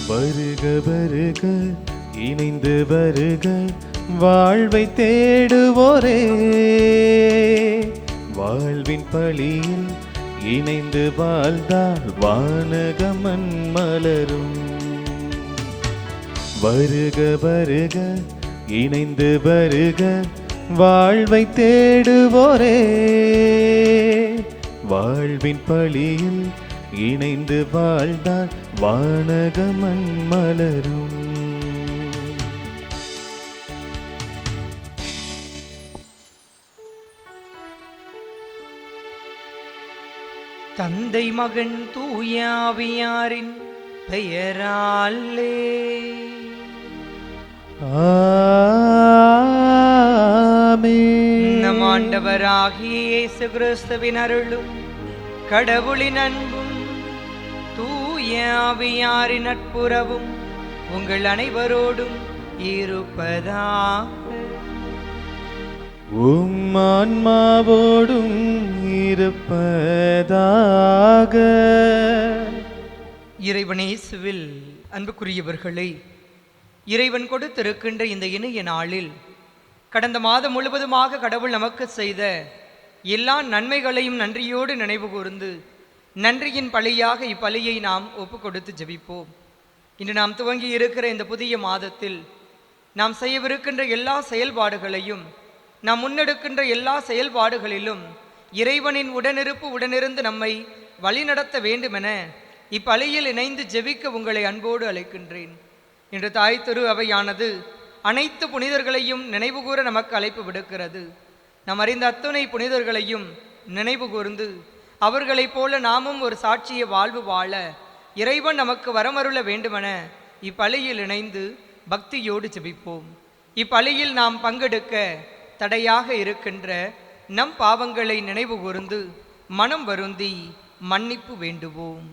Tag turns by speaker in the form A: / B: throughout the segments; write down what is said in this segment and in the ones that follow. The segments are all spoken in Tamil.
A: வருக வருக இணைந்து வருக வாழ்வை தேடுவோரே, வாழ்வின் பழியில் இணைந்து வாழ்ந்தால் வானகமன் மலரும். வருக வருக இணைந்து வருக வாழ்வை தேடுவோரே, வாழ்வின் பழியில் இணைந்து வாழ்ந்தால் வானகமன் மலரும்.
B: தந்தை மகன் தூய ஆவியாரின் பெயராலே
A: ஆமென்.
B: நம் ஆண்டவராகிய இயேசு கிறிஸ்துவின் அருளும் கடவுளின் அன்பும் தூய ஆவியாரின் நட்புறவும் உங்கள் அனைவரோடும் இருப்பதாக.
A: உம் ஆன்மாவோடும் இருப்பதாக.
B: இறைவனேசுவில் அன்புக்குரியவர்களே, இறைவன் கொடுத்திருக்கின்ற இந்த இனிய நாளில் கடந்த மாதம் முழுவதுமாக கடவுள் நமக்கு செய்த எல்லா நன்மைகளையும் நன்றியோடு நினைவு கூர்ந்து நன்றியின் பலியாக இப்பலியை நாம் ஒப்பு கொடுத்து ஜெபிப்போம். இன்று நாம் துவங்கி இருக்கிற இந்த புதிய மாதத்தில் நாம் செய்யவிருக்கின்ற எல்லா செயல்பாடுகளையும், நாம் முன்னெடுக்கின்ற எல்லா செயல்பாடுகளிலும் இறைவனின் உடனிருந்து நம்மை வழிநடத்த வேண்டுமென இப்பலியில் இணைந்து ஜெபிக்க உங்களை அன்போடு அழைக்கின்றேன். இன்று தாய் திரு அவையானது அனைத்து புனிதர்களையும் நினைவுகூர நமக்கு அழைப்பு விடுக்கிறது. நாம் அறிந்த அத்துணை புனிதர்களையும் நினைவு கூர்ந்து அவர்களைப் போல நாமும் ஒரு சாட்சிய வாழ்வு வாழ இறைவன் நமக்கு வரமருள வேண்டுமென இப்பலியில் இணைந்து பக்தியோடு ஜெபிப்போம். இப்பலியில் நாம் பங்கெடுக்க தடையாக இருக்கின்ற நம் பாவங்களை நினைவு கூர்ந்து மனம் வருந்தி மன்னிப்பு வேண்டுவோம்.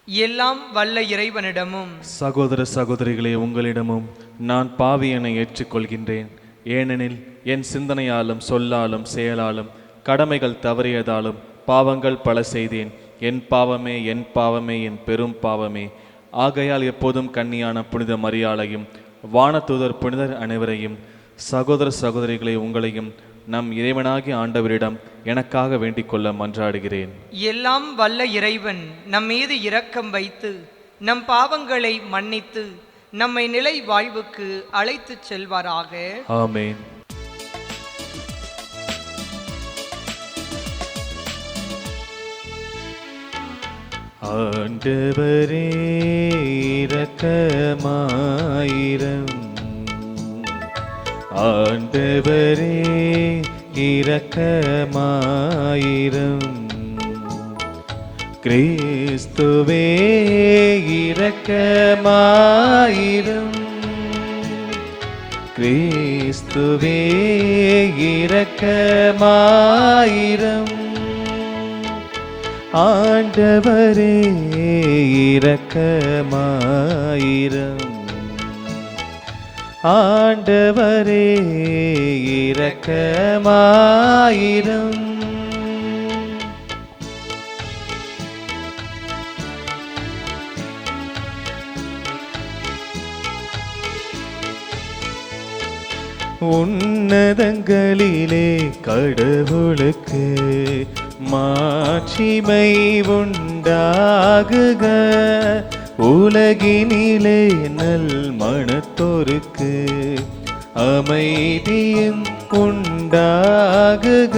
B: எல்லாம் வல்ல இறைவனிடமும்
A: சகோதர சகோதரிகளே, உங்களிடமும் நான் பாவியனை ஏற்றுக்கொள்கின்றேன். ஏனெனில் என் சிந்தனையாலும் சொல்லாலும் செயலாலும் கடமைகள் தவறியதாலும் பாவங்கள் பல செய்தேன். என் பாவமே என் பாவமே என் பெரும் பாவமே. ஆகையால் எப்போதும் கன்னியான புனித மரியாளையும் வானதூதர் புனிதர் அனைவரையும் சகோதர சகோதரிகளை உங்களையும் நம் இறைவனாகிய ஆண்டவரிடம் எனக்காக வேண்டிக் கொள்ள மன்றாடுகிறேன்.
B: எல்லாம் வல்ல இறைவன் நம் மீது இரக்கம் வைத்து நம் பாவங்களை மன்னித்து நம்மை நிலை வாழ்வுக்கு அழைத்துச் செல்வாராக.
A: ஆமென். ஆண்டவரே இரக்கமாயிரம், ஆண்டவரே இரக்கமாயிரம், கிறிஸ்துவே இரக்கமாயிரம், கிறிஸ்துவே இரக்கமாயிரம், ஆண்டவரே இரக்கமாயிரம், ஆண்டவரே இரக்கமாயிரம். உன்னதங்களிலே கடவுளுக்கு மாட்சிமை உண்டாகுக, உலகினிலே நல் மனத்தோருக்கு அமைதியும் உண்டாகுக.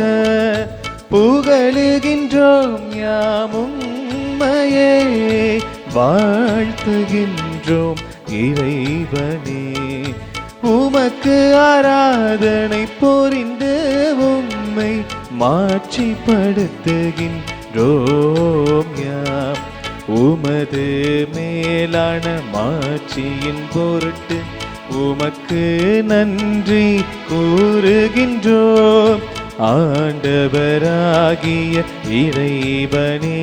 A: புகழுகின்றோம் யாமும் உம்மையே, வாழ்த்துகின்றோம் இறைவனே. உமக்கு ஆராதனை புரிந்து உம்மை மாட்சிப்படுத்துகின்றோம் யாம். உமது மேலான மாட்சியின் பொருட்டு உமக்கு நன்றி கூறுகின்றோம். ஆண்டவராகிய இறைவனே,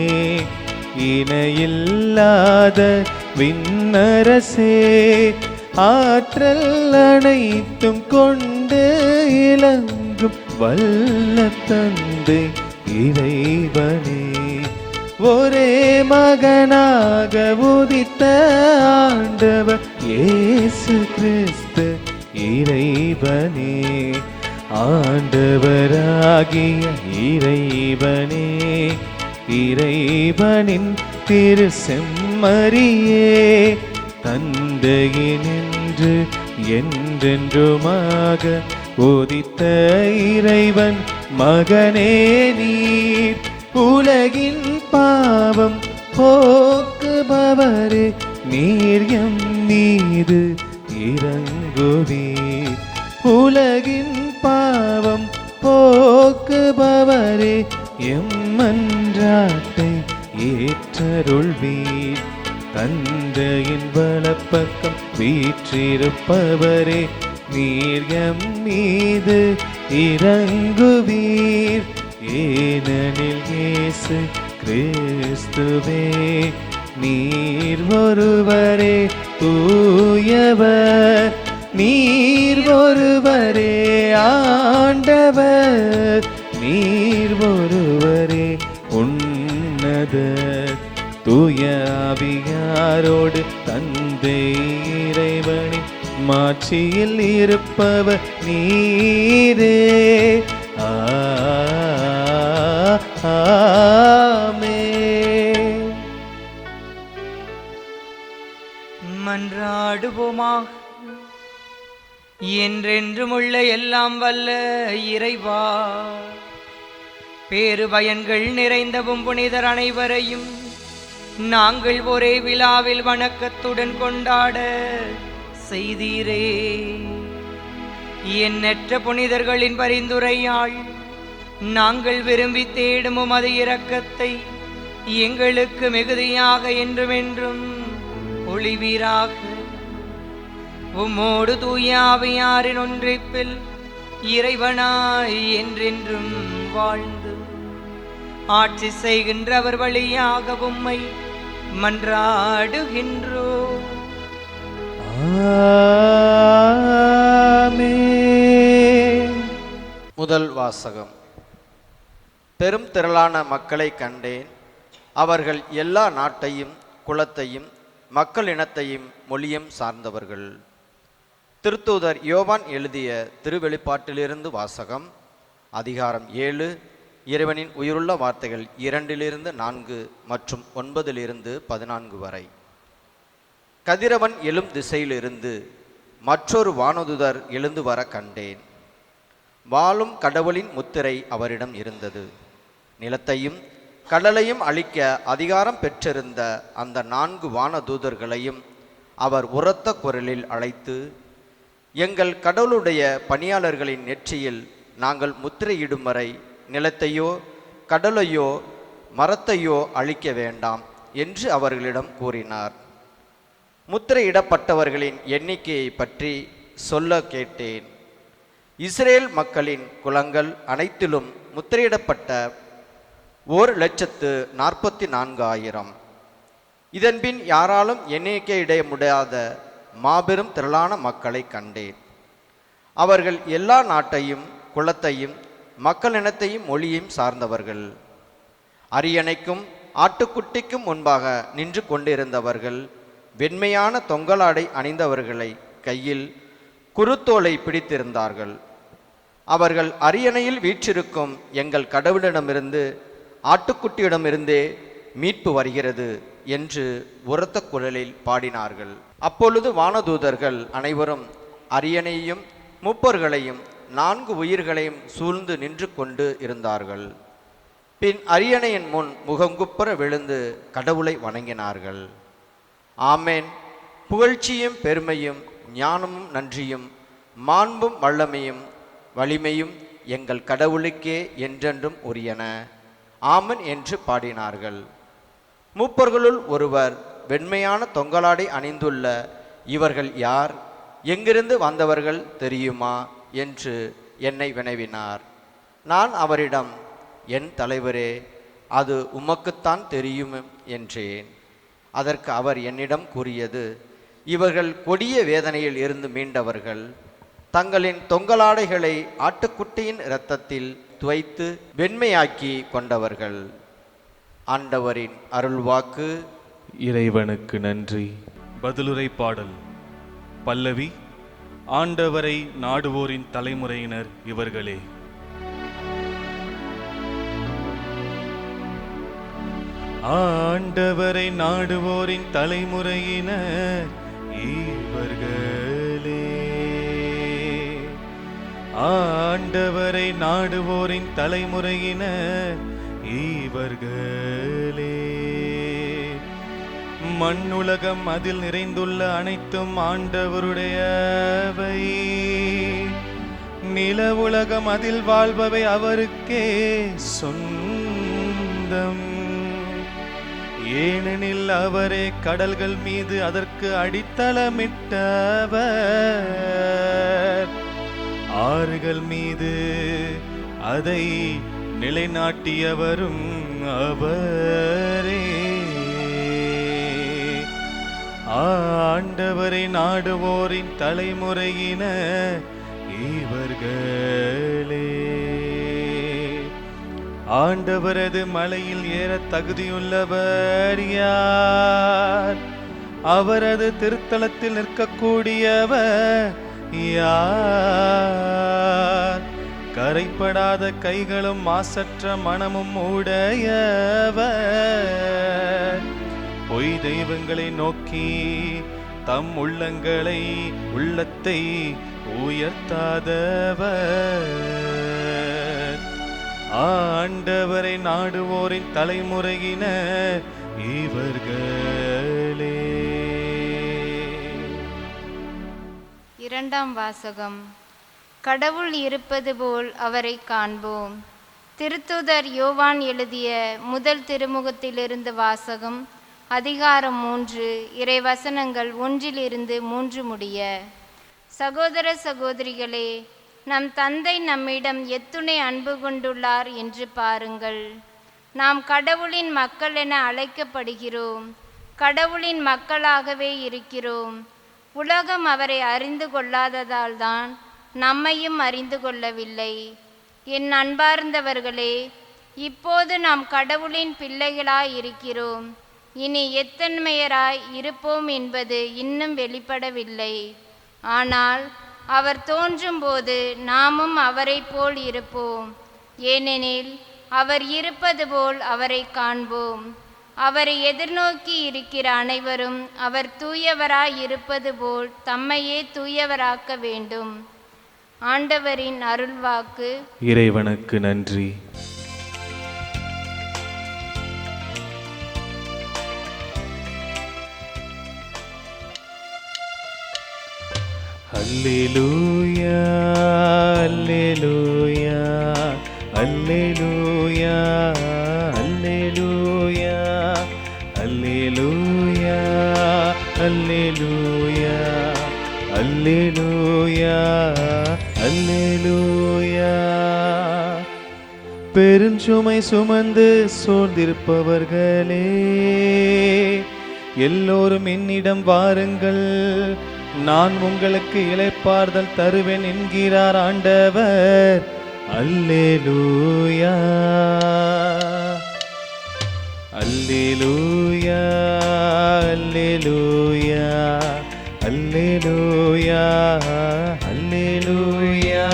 A: இணையில்லாத விண்ணரசே, ஆற்றல் அனைத்தும் கொண்டு இலங்கும் வல்ல தந்தை இறைவனே, ஒரே மகனாக உதித்த ஆண்டவர் இயேசு கிறிஸ்து இறைவனே. ஆண்டவராகிய இறைவனே, இறைவனின் திரு செம்மறியே, தந்தையினின்று என்றென்றுமாக உதித்த இறைவன் மகனே நீர். உலகின் பாவம் போக்குபவரே, நீர் எம் மீது இரங்குவீர். உலகின் பாவம் போக்குபவரே, எம் மன்றாட்டை ஏற்றருள்வீர். தந்தையின் வலப்பக்கம் வீற்றிருப்பவரே, நீர் எம் மீது இரங்குவீர். ஏனெனில் இயேசு கிறிஸ்துவே நீர் ஒருவரே தூயவர், நீர் ஒருவரே ஆண்டவர், நீர் ஒருவரே உன்னதர். தூய ஆவியாரோடு தந்தை இறைவனின் மாட்சியில் இருப்பவர் நீரே. ஆமென்.
B: மன்றாடுவோமாக. என்றென்றும் உள்ள எல்லாம் வல்ல இறைவா, பேறு பயன்கள் நிறைந்தவும் புனிதர் அனைவரையும் நாங்கள் ஒரே விழாவில் வணக்கத்துடன் கொண்டாட செய்தீரே. எண்ணற்ற புனிதர்களின் பரிந்துரையால் நாங்கள் விரும்பி தேடும் உமது இரக்கத்தை எங்களுக்கு மிகுதியாக என்றுமென்றும் ஒளிவீராக. உம்மோடு தூய ஆவியாரின் ஒன்றிப்பில் இறைவனாய் என்றென்றும் வாழ்ந்து ஆட்சி செய்கின்றவர் வழியாக உம்மை மன்றாடுகின்றோம்.
A: ஆமென்.
C: முதல் வாசகம். பெரும் திரளான மக்களை கண்டேன். அவர்கள் எல்லா நாட்டையும் குலத்தையும் மக்கள் இனத்தையும் மொழியும் சார்ந்தவர்கள். திருத்தூதர் யோவான் எழுதிய திருவெளிப்பாட்டிலிருந்து வாசகம். அதிகாரம் 7, இறைவனின் உயிருள்ள வார்த்தைகள் 2-4 மற்றும் 9-14 வரை. கதிரவன் எழும் திசையிலிருந்து மற்றொரு வானதுதர் எழுந்து வர கண்டேன். வாழும் கடவுளின் முத்திரை அவரிடம் இருந்தது. நிலத்தையும் கடலையும் அழிக்க அதிகாரம் பெற்றிருந்த அந்த 4 வானதூதர்களையும் அவர் உரத்த குரலில் அழைத்து, எங்கள் கடவுளுடைய பணியாளர்களின் நெற்றியில் நாங்கள் முத்திரையிடும் வரை நிலத்தையோ கடலையோ மரத்தையோ அழிக்க வேண்டாம் என்று அவர்களிடம் கூறினார். முத்திரையிடப்பட்டவர்களின் எண்ணிக்கையை பற்றி சொல்ல கேட்டேன். இஸ்ரேல் மக்களின் குலங்கள் அனைத்திலும் முத்திரையிடப்பட்ட 1,44,000. இதன்பின் யாராலும் எண்ணிக்கையிட முடியாத மாபெரும் திரளான மக்களை கண்டேன். அவர்கள் எல்லா நாட்டையும் குலத்தையும் மக்கள் இனத்தையும் மொழியையும் சார்ந்தவர்கள். அரியணைக்கும் ஆட்டுக்குட்டிக்கும் முன்பாக நின்று கொண்டிருந்தவர்கள் வெண்மையான தொங்கலாடை அணிந்தவர்களை கையில் குருத்தோலை பிடித்திருந்தார்கள். அவர்கள் அரியணையில் வீற்றிருக்கும் எங்கள் கடவுளிடமிருந்து ஆட்டுக்குட்டியிடமிருந்தே மீட்பு வருகிறது என்று உரத்த குரலில் பாடினார்கள். அப்பொழுது வானதூதர்கள் அனைவரும் அரியணையையும் முப்பர்களையும் 4 உயிர்களையும் சூழ்ந்து நின்று கொண்டு இருந்தார்கள். பின் அரியணையின் முன் முகங்குப்புற விழுந்து கடவுளை வணங்கினார்கள். ஆமென். புகழ்ச்சியும் பெருமையும் ஞானமும் நன்றியும் மாண்பும் வல்லமையும் வலிமையும் எங்கள் கடவுளுக்கே என்றென்றும் உரியன. ஆமென் என்று பாடினார்கள். மூப்பர்களுள் ஒருவர், வெண்மையான தொங்கலாடை அணிந்துள்ள இவர்கள் யார்? எங்கிருந்து வந்தவர்கள் தெரியுமா என்று என்னை வினவினார். நான் அவரிடம், என் தலைவரே, அது உமக்குத்தான் தெரியும் என்றேன். அதற்கு அவர் என்னிடம் கூறியது, இவர்கள் கொடிய வேதனையில் இருந்து மீண்டவர்கள். தங்களின் தொங்கலாடைகளை ஆட்டுக்குட்டியின் இரத்தத்தில் துவைத்து வெண்மையாக்கி கொண்டவர்கள். ஆண்டவரின் அருள்வாக்கு.
A: இறைவனுக்கு நன்றி. பதிலுரை பாடல். பல்லவி. ஆண்டவரை நாடுவோரின் தலைமுறையினர் இவர்களே. ஆண்டவரை நாடுவோரின் தலைமுறையினர் இவர்களே. ஆண்டவரை நாடுவோரின் தலைமுறையினர் இவர்களே. மண்ணுலகம் அதில் நிறைந்துள்ள அனைத்தும் ஆண்டவருடையவை. நில உலகம் அதில் வாழ்பவை அவருக்கே சொந்தம். ஏனெனில் அவரே கடல்கள் மீது அதற்கு அடித்தளமிட்டவர். ஆறுகள் மீது அதை நிலைநாட்டியவரும் அவரே. ஆண்டவரை நாடுவோரின் தலைமுறையினர் இவர்களே. ஆண்டவரது மலையில் ஏற தகுதியுள்ளவர் யார்? அவரது திருத்தலத்தில் நிற்கக்கூடியவர் யார்? கரைப்படாத கைகளும் மாசற்ற மனமும் உடையவர். பொய் தெய்வங்களை நோக்கி தம் உள்ளத்தை உயர்த்தாதவர். ஆண்டவரை நாடுவோரின் தலைமுறையினர் இவர்களே.
D: இரண்டாம் வாசகம். கடவுள் இருப்பது போல் அவரை காண்போம். திருத்தூதர் யோவான் எழுதிய முதல் திருமுகத்திலிருந்து வாசகம். அதிகாரம் 3, இறைவசனங்கள் 1-3 முடிய. சகோதர சகோதரிகளே, நம் தந்தை நம்மிடம் எத்துணை அன்பு கொண்டுள்ளார் என்று பாருங்கள். நாம் கடவுளின் மக்கள் என அழைக்கப்படுகிறோம். கடவுளின் மக்களாகவே இருக்கிறோம். உலகம் அவரை அறிந்து கொள்ளாததால் தான் நம்மையும் அறிந்து கொள்ளவில்லை. என் அன்பார்ந்தவர்களே, இப்போது நாம் கடவுளின் பிள்ளைகளாய் இருக்கிறோம். இனி எத்தன்மையராய் இருப்போம் என்பது இன்னும் வெளிப்படவில்லை. ஆனால் அவர் தோன்றும்போது நாமும் அவரை போல் இருப்போம். ஏனெனில் அவர் இருப்பது போல் அவரை காண்போம். அவரை எதிர்நோக்கி இருக்கிற அனைவரும் அவர் தூயவராய் இருப்பது போல் தம்மையே தூயவராக்க வேண்டும். ஆண்டவரின் அருள்வாக்கு.
A: இறைவனுக்கு நன்றி. அல்லேலூயா, அல்லேலூயா, அல்லேலூயா, அல்லேலூயா, அல்லேலூயா, அல்லேலூயா, அல்லேலூயா, அல்லேலூயா. பெருஞ்சுமை சுமந்து சோர்ந்திருப்பவர்களே, எல்லோரும் என்னிடம் வாருங்கள், நான் உங்களுக்கு இளைப்பாறுதல் தருவேன் என்கிறார் ஆண்டவர். அல்லேலூயா, அல்லேலூயா, அல்லேலூயா, அல்லேலூயா, அல்லேலூயா.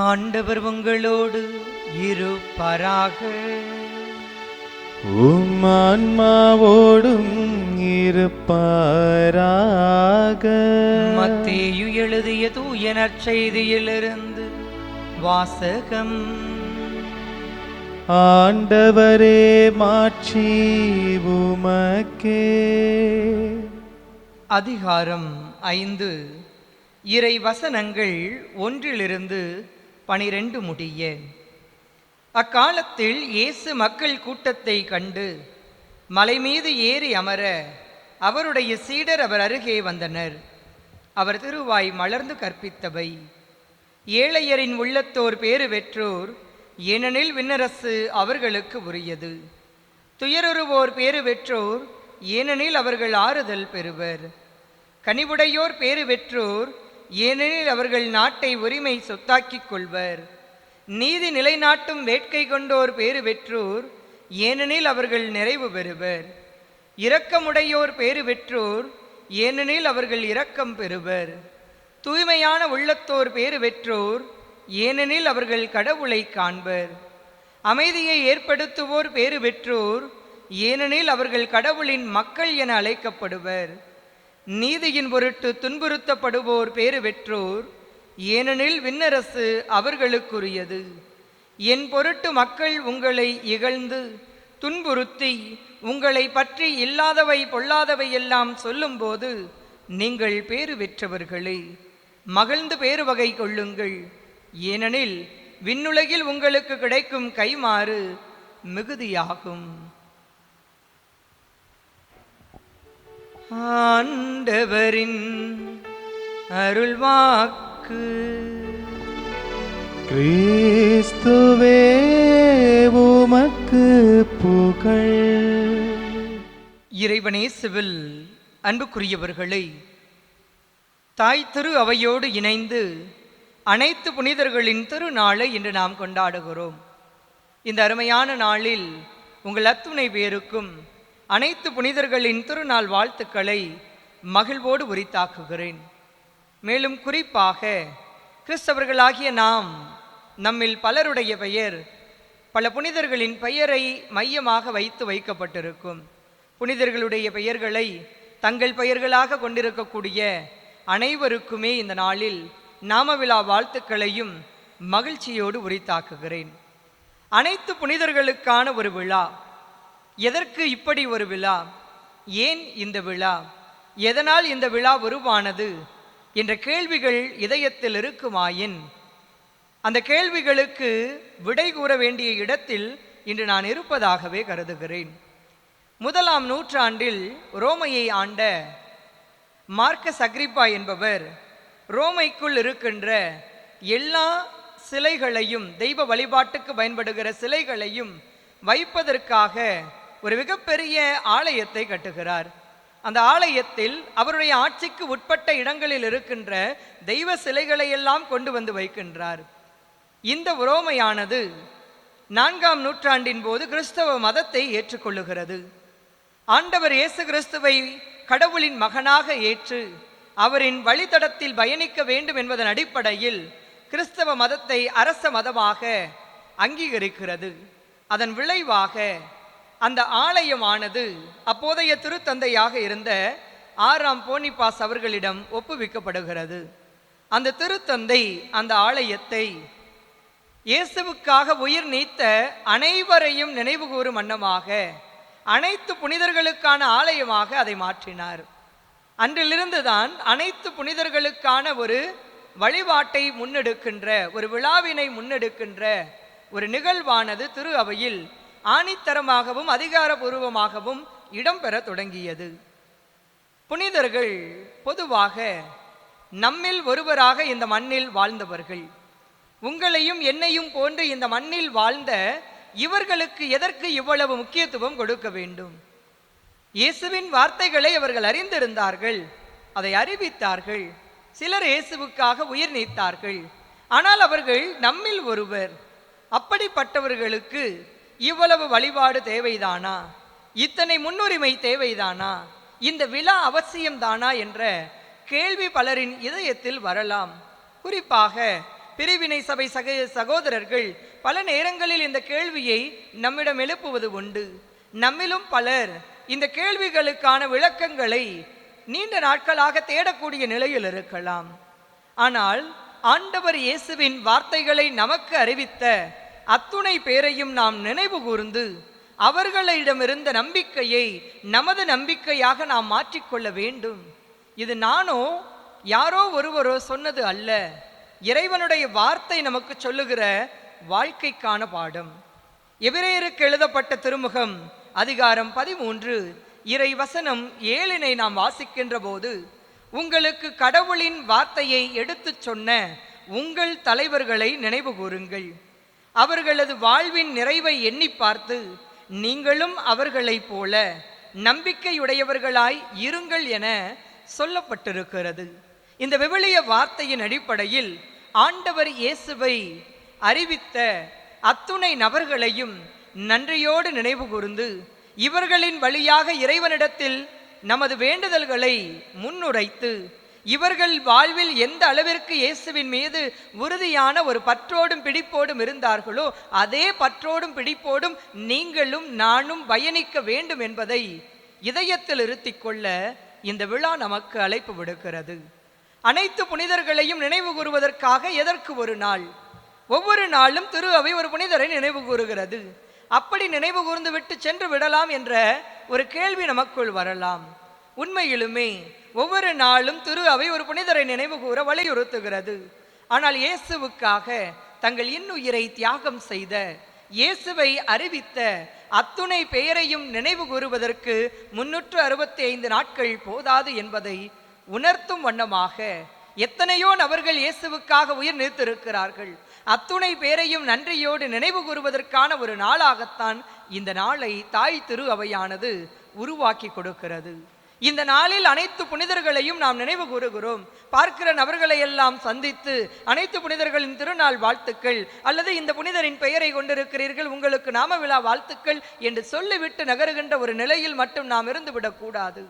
B: ஆண்டவர் உங்களோடு இருப்பாராக.
A: உம் ஆன்மாவோடும் இருப்பாராக.
B: மத்தேயு எழுதிய தூய நற்செய்தியிலிருந்து வாசகம்.
A: ஆண்டவரே, மாட்சி உமக்கே.
B: அதிகாரம் 5, இறை வசனங்கள் 1-12 முடிய. அக்காலத்தில் இயேசு மக்கள் கூட்டத்தை கண்டு மலை மீது ஏறி அமர அவருடைய சீடர் அவர் அருகே வந்தனர். அவர் திருவாய் மலர்ந்து கற்பித்தவை. ஏழையரின் உள்ளத்தோர் பேறு பெற்றோர், ஏனெனில் விண்ணரசு அவர்களுக்கு உரியது. துயருறுவோர் பேறு பெற்றோர், ஏனெனில் அவர்கள் ஆறுதல் பெறுவர். கனிவுடையோர் பேறு பெற்றோர், ஏனெனில் அவர்கள் நாட்டை உரிமை சொத்தாக்கிக் கொள்வர். நீதி நிலைநாட்டும் வேட்கை கொண்டோர் பேறு பெற்றோர், ஏனெனில் அவர்கள் நிறைவு பெறுவர். இரக்கமுடையோர் பேறு பெற்றோர், ஏனெனில் அவர்கள் இரக்கம் பெறுவர். தூய்மையான உள்ளத்தோர் பேறு பெற்றோர், ஏனெனில் அவர்கள் கடவுளை காண்பர். அமைதியை ஏற்படுத்துவோர் பேறு பெற்றோர், ஏனெனில் அவர்கள் கடவுளின் மக்கள் என அழைக்கப்படுவர். நீதியின் பொருட்டு துன்புறுத்தப்படுவோர் பேறு பெற்றோர், ஏனெனில் விண்ணரசு அவர்களுக்குரியது. என் பொருட்டு மக்கள் உங்களை இகழ்ந்து துன்புறுத்தி உங்களை பற்றி இல்லாதவை பொல்லாதவை எல்லாம் சொல்லும்போது நீங்கள் பேறு பெற்றவர்களே. மகிழ்ந்து பேறு வகை கொள்ளுங்கள், ஏனெனில் விண்ணுலகில் உங்களுக்கு கிடைக்கும் கைமாறு மிகுதியாகும். ஆண்டவரின் அருள்வாக்கு.
A: கிறிஸ்துவே உமக்கு புகழ்.
B: இறைவனேசுவில் அன்புக்குரியவர்களை, தாய் திரு அவையோடு இணைந்து அனைத்து புனிதர்களின் திருநாளை இன்று நாம் கொண்டாடுகிறோம். இந்த அருமையான நாளில் உங்கள் அத்துணை பேருக்கும் அனைத்து புனிதர்களின் திருநாள் வாழ்த்துக்களை மகிழ்வோடு உரித்தாக்குகிறேன். மேலும் குறிப்பாக கிறிஸ்தவர்களாகிய நாம், நம்மில் பலருடைய பெயர் பல புனிதர்களின் பெயரை மையமாக வைத்து வைக்கப்பட்டிருக்கும். புனிதர்களுடைய பெயர்களை தங்கள் பெயர்களாக கொண்டிருக்கக்கூடிய அனைவருக்குமே இந்த நாளில் நாமவிழா வாழ்த்துக்களையும் மகிழ்ச்சியோடு உரித்தாக்குகிறேன். அனைத்து புனிதர்களுக்கான ஒரு விழா. எதற்கு இப்படி ஒரு விழா? ஏன் இந்த விழா? எதனால் இந்த விழா உருவானது என்ற கேள்விகள் இதயத்தில் இருக்குமாயின், அந்த கேள்விகளுக்கு விடை கூற வேண்டிய இடத்தில் இன்று நான் இருப்பதாகவே கருதுகிறேன். 1ஆம் நூற்றாண்டில் ரோமையை ஆண்ட மார்க்கஸ் அக்ரிப்பா என்பவர் ரோமைக்குள் இருக்கின்ற எல்லா சிலைகளையும், தெய்வ வழிபாட்டுக்கு பயன்படுகிற சிலைகளையும் வைப்பதற்காக ஒரு மிகப்பெரிய ஆலயத்தை கட்டுகிறார். அந்த ஆலயத்தில் அவருடைய ஆட்சிக்கு உட்பட்ட இடங்களில் இருக்கின்ற தெய்வ சிலைகளை எல்லாம் கொண்டு வந்து வைக்கின்றார். இந்த ரோமையானது 4ஆம் நூற்றாண்டின் போது கிறிஸ்தவ மதத்தை ஏற்றுக்கொள்ளுகிறது. ஆண்டவர் இயேசு கிறிஸ்துவை கடவுளின் மகனாக ஏற்று அவரின் வழித்தடத்தில் பயணிக்க வேண்டும் என்பதன் அடிப்படையில் கிறிஸ்தவ மதத்தை அரச மதமாக அங்கீகரிக்கிறது. அதன் விளைவாக அந்த ஆலயமானது அப்போதைய திருத்தந்தையாக இருந்த 6ஆம் போனிபாஸ் அவர்களிடம் ஒப்புவிக்கப்படுகிறது. அந்த திருத்தந்தை அந்த ஆலயத்தை இயேசுவுக்காக உயிர் நீத்த அனைவரையும் நினைவு கூறும் வண்ணமாக அனைத்து புனிதர்களுக்கான ஆலயமாக அதை மாற்றினார். அன்றிலிருந்துதான் அனைத்து புனிதர்களுக்கான ஒரு வழிபாட்டை முன்னெடுக்கின்ற, ஒரு விழாவினை முன்னெடுக்கின்ற ஒரு நிகழ்வானது திரு அவையில் ஆணித்தரமாகவும் அதிகாரபூர்வமாகவும் இடம்பெற தொடங்கியது. புனிதர்கள் பொதுவாக நம்மில் ஒருவராக இந்த மண்ணில் வாழ்ந்தவர்கள். உங்களையும் என்னையும் போன்று இந்த மண்ணில் வாழ்ந்த இவர்களுக்கு எதற்கு இவ்வளவு முக்கியத்துவம் கொடுக்க வேண்டும்? இயேசுவின் வார்த்தைகளை அவர்கள் அறிந்திருந்தார்கள், அதை அறிவித்தார்கள். சிலர் இயேசுவுக்காக உயிர் நீத்தார்கள். ஆனால் அவர்கள் நம்மில் ஒருவர். அப்படிப்பட்டவர்களுக்கு இவ்வளவு வழிபாடு தேவைதானா? இத்தனை முன்னுரிமை தேவைதானா? இந்த விழா அவசியம்தானா என்ற கேள்வி பலரின் இதயத்தில் வரலாம். குறிப்பாக பிரிவினை சபை சகோதரர்கள் பல நேரங்களில் இந்த கேள்வியை நம்மிடம் எழுப்புவது உண்டு. நம்மிலும் பலர் இந்த கேள்விகளுக்கான விளக்கங்களை நீண்ட நாட்களாக தேடக்கூடிய நிலையில் இருக்கலாம். ஆனால் ஆண்டவர் இயேசுவின் வார்த்தைகளை நமக்கு அறிவித்த அத்துணை பேரையும் நாம் நினைவு கூர்ந்து அவர்களிடமிருந்த நம்பிக்கையை நமது நம்பிக்கையாக நாம் மாற்றிக்கொள்ள வேண்டும். இது நானோ யாரோ ஒருவரோ சொன்னது அல்ல, இறைவனுடைய வார்த்தை நமக்கு சொல்லுகிற வாழ்க்கைக்கான பாடம். எபிரேயருக்கு எழுதப்பட்ட திருமுகம் அதிகாரம் 13 இறை வசனம் 7 நாம் வாசிக்கின்ற போது, உங்களுக்கு கடவுளின் வார்த்தையை எடுத்துச் சொன்ன உங்கள் தலைவர்களை நினைவு கூறுங்கள். அவர்களது வாழ்வின் நிறைவை எண்ணி பார்த்து நீங்களும் அவர்களைப் போல நம்பிக்கையுடையவர்களாய் இருங்கள் என சொல்லப்பட்டிருக்கிறது. இந்த விவிலிய வார்த்தையின் அடிப்படையில் ஆண்டவர் இயேசுவை அறிவித்த அத்துணை நபர்களையும் நன்றியோடு நினைவு கூர்ந்து இவர்களின் வழியாக இறைவனிடத்தில் நமது வேண்டுதல்களை முன்னுரைத்து இவர்கள் வாழ்வில் எந்த அளவிற்கு இயேசுவின் மீது உறுதியான ஒரு பற்றோடும் பிடிப்போடும் இருந்தார்களோ அதே பற்றோடும் பிடிப்போடும் நீங்களும் நானும் பயணிக்க வேண்டும் என்பதை இதயத்தில் இருத்திக் கொள்ள இந்த விழா நமக்கு அழைப்பு விடுக்கிறது. அனைத்து புனிதர்களையும் நினைவு கூறுவதற்காக எதற்கு ஒரு நாள்? ஒவ்வொரு நாளும் திரு அவை ஒரு புனிதரை நினைவு கூறுகிறது. அப்படி நினைவு கூர்ந்து விட்டு சென்று விடலாம் என்ற ஒரு கேள்வி நமக்குள் வரலாம். உண்மையிலுமே ஒவ்வொரு நாளும் திரு அவை ஒரு புனிதரை நினைவு கூற வலியுறுத்துகிறது. ஆனால் இயேசுவுக்காக தங்கள் இன்னுயிரை தியாகம் செய்த, இயேசுவை அறிவித்த அத்துணை பெயரையும் நினைவு கூறுவதற்கு 365 நாட்கள் போதாது என்பதை உணர்த்தும் வண்ணமாக எத்தனையோ நபர்கள் இயேசுவுக்காக உயிர் நீத்திருக்கிறார்கள். அத்துணை பேரையும் நன்றியோடு நினைவு கூறுவதற்கான ஒரு நாளாகத்தான் இந்த நாளை தாய் திரு அவையானது உருவாக்கி கொடுக்கிறது. இந்த நாளில் அனைத்து புனிதர்களையும் நாம் நினைவு கூறுகிறோம். பார்க்கிற நபர்களை எல்லாம் சந்தித்து அனைத்து புனிதர்களின் திருநாள் வாழ்த்துக்கள் அல்லது இந்த புனிதரின் பெயரை கொண்டிருக்கிறீர்கள், உங்களுக்கு நாம விழா வாழ்த்துக்கள் என்று சொல்லிவிட்டு நகருகின்ற ஒரு நிலையில் மட்டும் நாம் இருந்து விடக்கூடாது.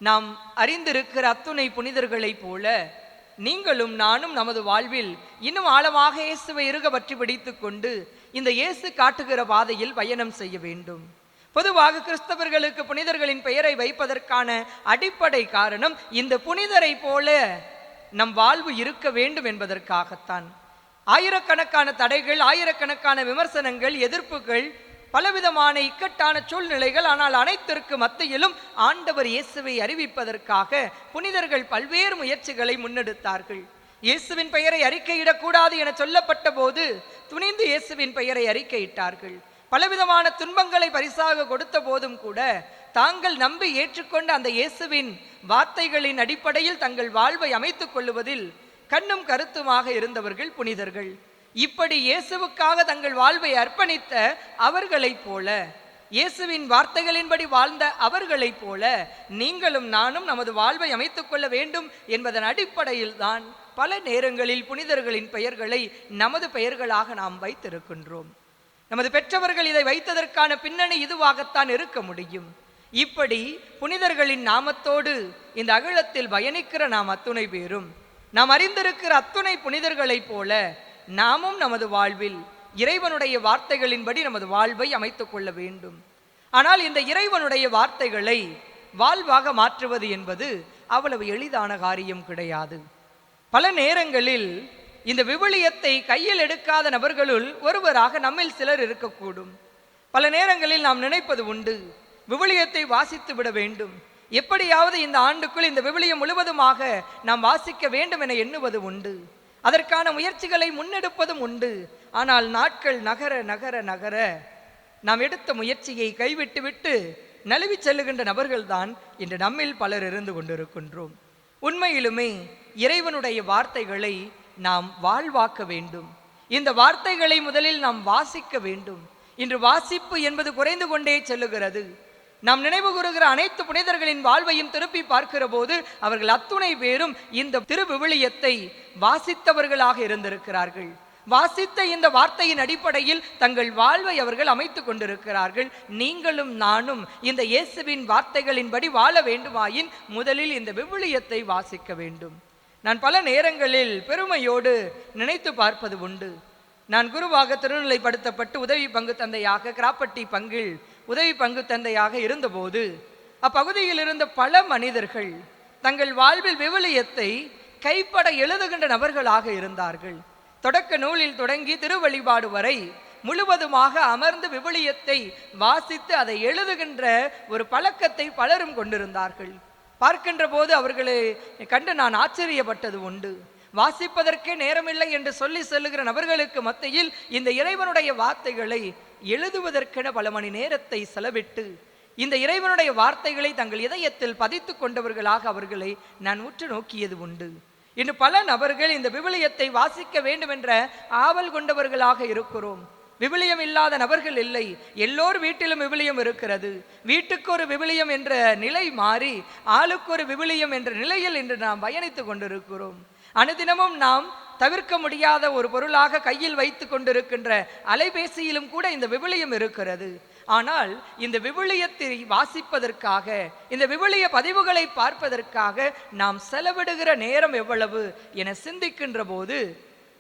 B: நாம் அறிந்திருக்கிற அத்துணை புனிதர்களைப் போல நீங்களும் நானும் நமது வாழ்வில் இன்னும் ஆழமாக இயேசுவை இறுக பற்றி பிடித்துக் கொண்டு இந்த இயேசு காட்டுகிற பாதையில் பயணம் செய்ய வேண்டும். பொதுவாக கிறிஸ்தவர்களுக்கு புனிதர்களின் பெயரை வைப்பதற்கான அடிப்படை காரணம் இந்த புனிதரை போல நம் வாழ்வு இருக்க வேண்டும் என்பதற்காகத்தான். ஆயிரக்கணக்கான தடைகள், ஆயிரக்கணக்கான விமர்சனங்கள், எதிர்ப்புகள், பலவிதமான இக்கட்டான சூழ்நிலைகள், ஆனால் அனைத்திற்கு மத்தியிலும் ஆண்டவர் இயேசுவை அறிவிப்பதற்காக புனிதர்கள் பல்வேறு முயற்சிகளை முன்னெடுத்தார்கள். இயேசுவின் பெயரை அறிக்கையிடக்கூடாது என சொல்லப்பட்ட போது துணிந்து இயேசுவின் பெயரை அறிக்கையிட்டார்கள். பலவிதமான துன்பங்களை பரிசாக கொடுத்த போதும் கூட தாங்கள் நம்பி ஏற்றுக்கொண்ட அந்த இயேசுவின் வார்த்தைகளின் அடிப்படையில் தங்கள் வாழ்வை அமைத்துக் கொள்ளுவதில் கண்ணும் கருத்துமாக இருந்தவர்கள் புனிதர்கள். இப்படி இயேசுவுக்காக தங்கள் வாழ்வை அர்ப்பணித்த அவர்களைப் போல, இயேசுவின் வார்த்தைகளின்படி வாழ்ந்த அவர்களைப் போல நீங்களும் நானும் நமது வாழ்வை அமைத்துக் கொள்ள வேண்டும் என்பதன் அடிப்படையில் தான் பல நேரங்களில் புனிதர்களின் பெயர்களை நமது பெயர்களாக நாம் வைத்திருக்கின்றோம். நமது பெற்றவர்கள் இதை வைத்ததற்கான பின்னணி இதுவாகத்தான் இருக்க முடியும். இப்படி புனிதர்களின் நாமத்தோடு இந்த அகிலத்தில் பயணிக்கிற நாம் அத்துணை பேரும் நாம் அறிந்திருக்கிற அத்துணை புனிதர்களைப் போல நாமும் நமது வாழ்வில் இறைவனுடைய வார்த்தைகளின்படி நமது வாழ்வை அமைத்துக் கொள்ள வேண்டும். ஆனால் இந்த இறைவனுடைய வார்த்தைகளை வாழ்வாக மாற்றுவது என்பது அவ்வளவு எளிதான காரியம் கிடையாது. பல நேரங்களில் இந்த விவிலியத்தை கையில் எடுக்காத நபர்களுள் ஒருவராக நம்மில் சிலர் இருக்கக்கூடும். பல நேரங்களில் நாம் நினைப்பது உண்டு, விவிலியத்தை வாசித்து விட வேண்டும், எப்படியாவது இந்த ஆண்டுக்குள் இந்த விவிலியம் முழுவதுமாக நாம் வாசிக்க வேண்டும் என எண்ணுவது உண்டு. அதற்கான முயற்சிகளை முன்னெடுப்பதும் உண்டு. ஆனால் நாட்கள் நகர நகர நகர நாம் எடுத்த முயற்சியை கைவிட்டு விட்டு நழுவி செல்லுகின்ற நபர்கள்தான் இன்று நம்மில் பலர் இருந்து கொண்டிருக்கின்றோம். உண்மையிலுமே இறைவனுடைய வார்த்தைகளை நாம் வாழ்வாக்க வேண்டும். இந்த வார்த்தைகளை முதலில் நாம் வாசிக்க வேண்டும். இன்று வாசிப்பு என்பது குறைந்து கொண்டே செல்லுகிறது. நாம் நினைவு கூறுகிற அனைத்து புனிதர்களின் வாழ்வையும் திருப்பி பார்க்கிற போது அவர்கள் அத்துணை பேரும் இந்த திருவிவிலியத்தை வாசித்தவர்களாக இருந்திருக்கிறார்கள். வாசித்த இந்த வார்த்தையின் அடிப்படையில் தங்கள் வாழ்வை அவர்கள் அமைத்துக் கொண்டிருக்கிறார்கள். நீங்களும் நானும் இந்த இயேசுவின் வார்த்தைகளின்படி வாழ வேண்டுமாயின் முதலில் இந்த விவிலியத்தை வாசிக்க வேண்டும். நான் பல நேரங்களில் பெருமையோடு நினைத்து பார்ப்பது உண்டு. நான் குருவாக திருநிலைப்படுத்தப்பட்டு உதவி பங்கு தந்தையாக கிராப்பட்டி பங்கில் உதவி பங்கு தந்தையாக இருந்தபோது அப்பகுதியில் இருந்த பல மனிதர்கள் தங்கள் வாழ்வில் விவிலியத்தை கைப்பட எழுதுகின்ற நபர்களாக இருந்தார்கள். தொடக்க நூலில் தொடங்கி திருவழிபாடு வரை முழுவதுமாக அமர்ந்து விவிலியத்தை வாசித்து அதை எழுதுகின்ற ஒரு பழக்கத்தை பலரும் கொண்டிருந்தார்கள். பார்க்கின்ற போது அவர்களை கண்டு நான் ஆச்சரியப்பட்டது உண்டு. வாசிப்பதற்கே நேரமில்லை என்று சொல்லி செல்லுகிற நபர்களுக்கு மத்தியில் இந்த இறைவனுடைய வார்த்தைகளை எழுதுவதற்கென பல மணி நேரத்தை செலவிட்டு இந்த இறைவனுடைய வார்த்தைகளை தங்கள் இதயத்தில் பதித்து கொண்டவர்களாக அவர்களை நான் உற்று நோக்கியது உண்டு. இன்று பல நபர்கள் இந்த விவிலியத்தை வாசிக்க வேண்டும் என்ற ஆவல் கொண்டவர்களாக இருக்கிறோம். விவிலியம் இல்லாத நபர்கள் இல்லை. எல்லோர் வீட்டிலும் விவிலியம் இருக்கிறது. வீட்டுக்கு ஒரு விவிலியம் என்ற நிலை மாறி ஆளுக்கு ஒரு விவிலியம் என்ற நிலையில் இன்று நாம் பயணித்துக் கொண்டிருக்கிறோம். அனுதினமும் நாம் தவிர்க்க முடியாத ஒரு பொருளாக கையில் வைத்து கொண்டிருக்கின்ற அலைபேசியிலும் கூட இந்த விவிலியம் இருக்கிறது. ஆனால் இந்த விவிலியத்தை வாசிப்பதற்காக, இந்த விவிலிய பதிவுகளை பார்ப்பதற்காக நாம் செலவிடுகிற நேரம் எவ்வளவு என சிந்திக்கின்ற போது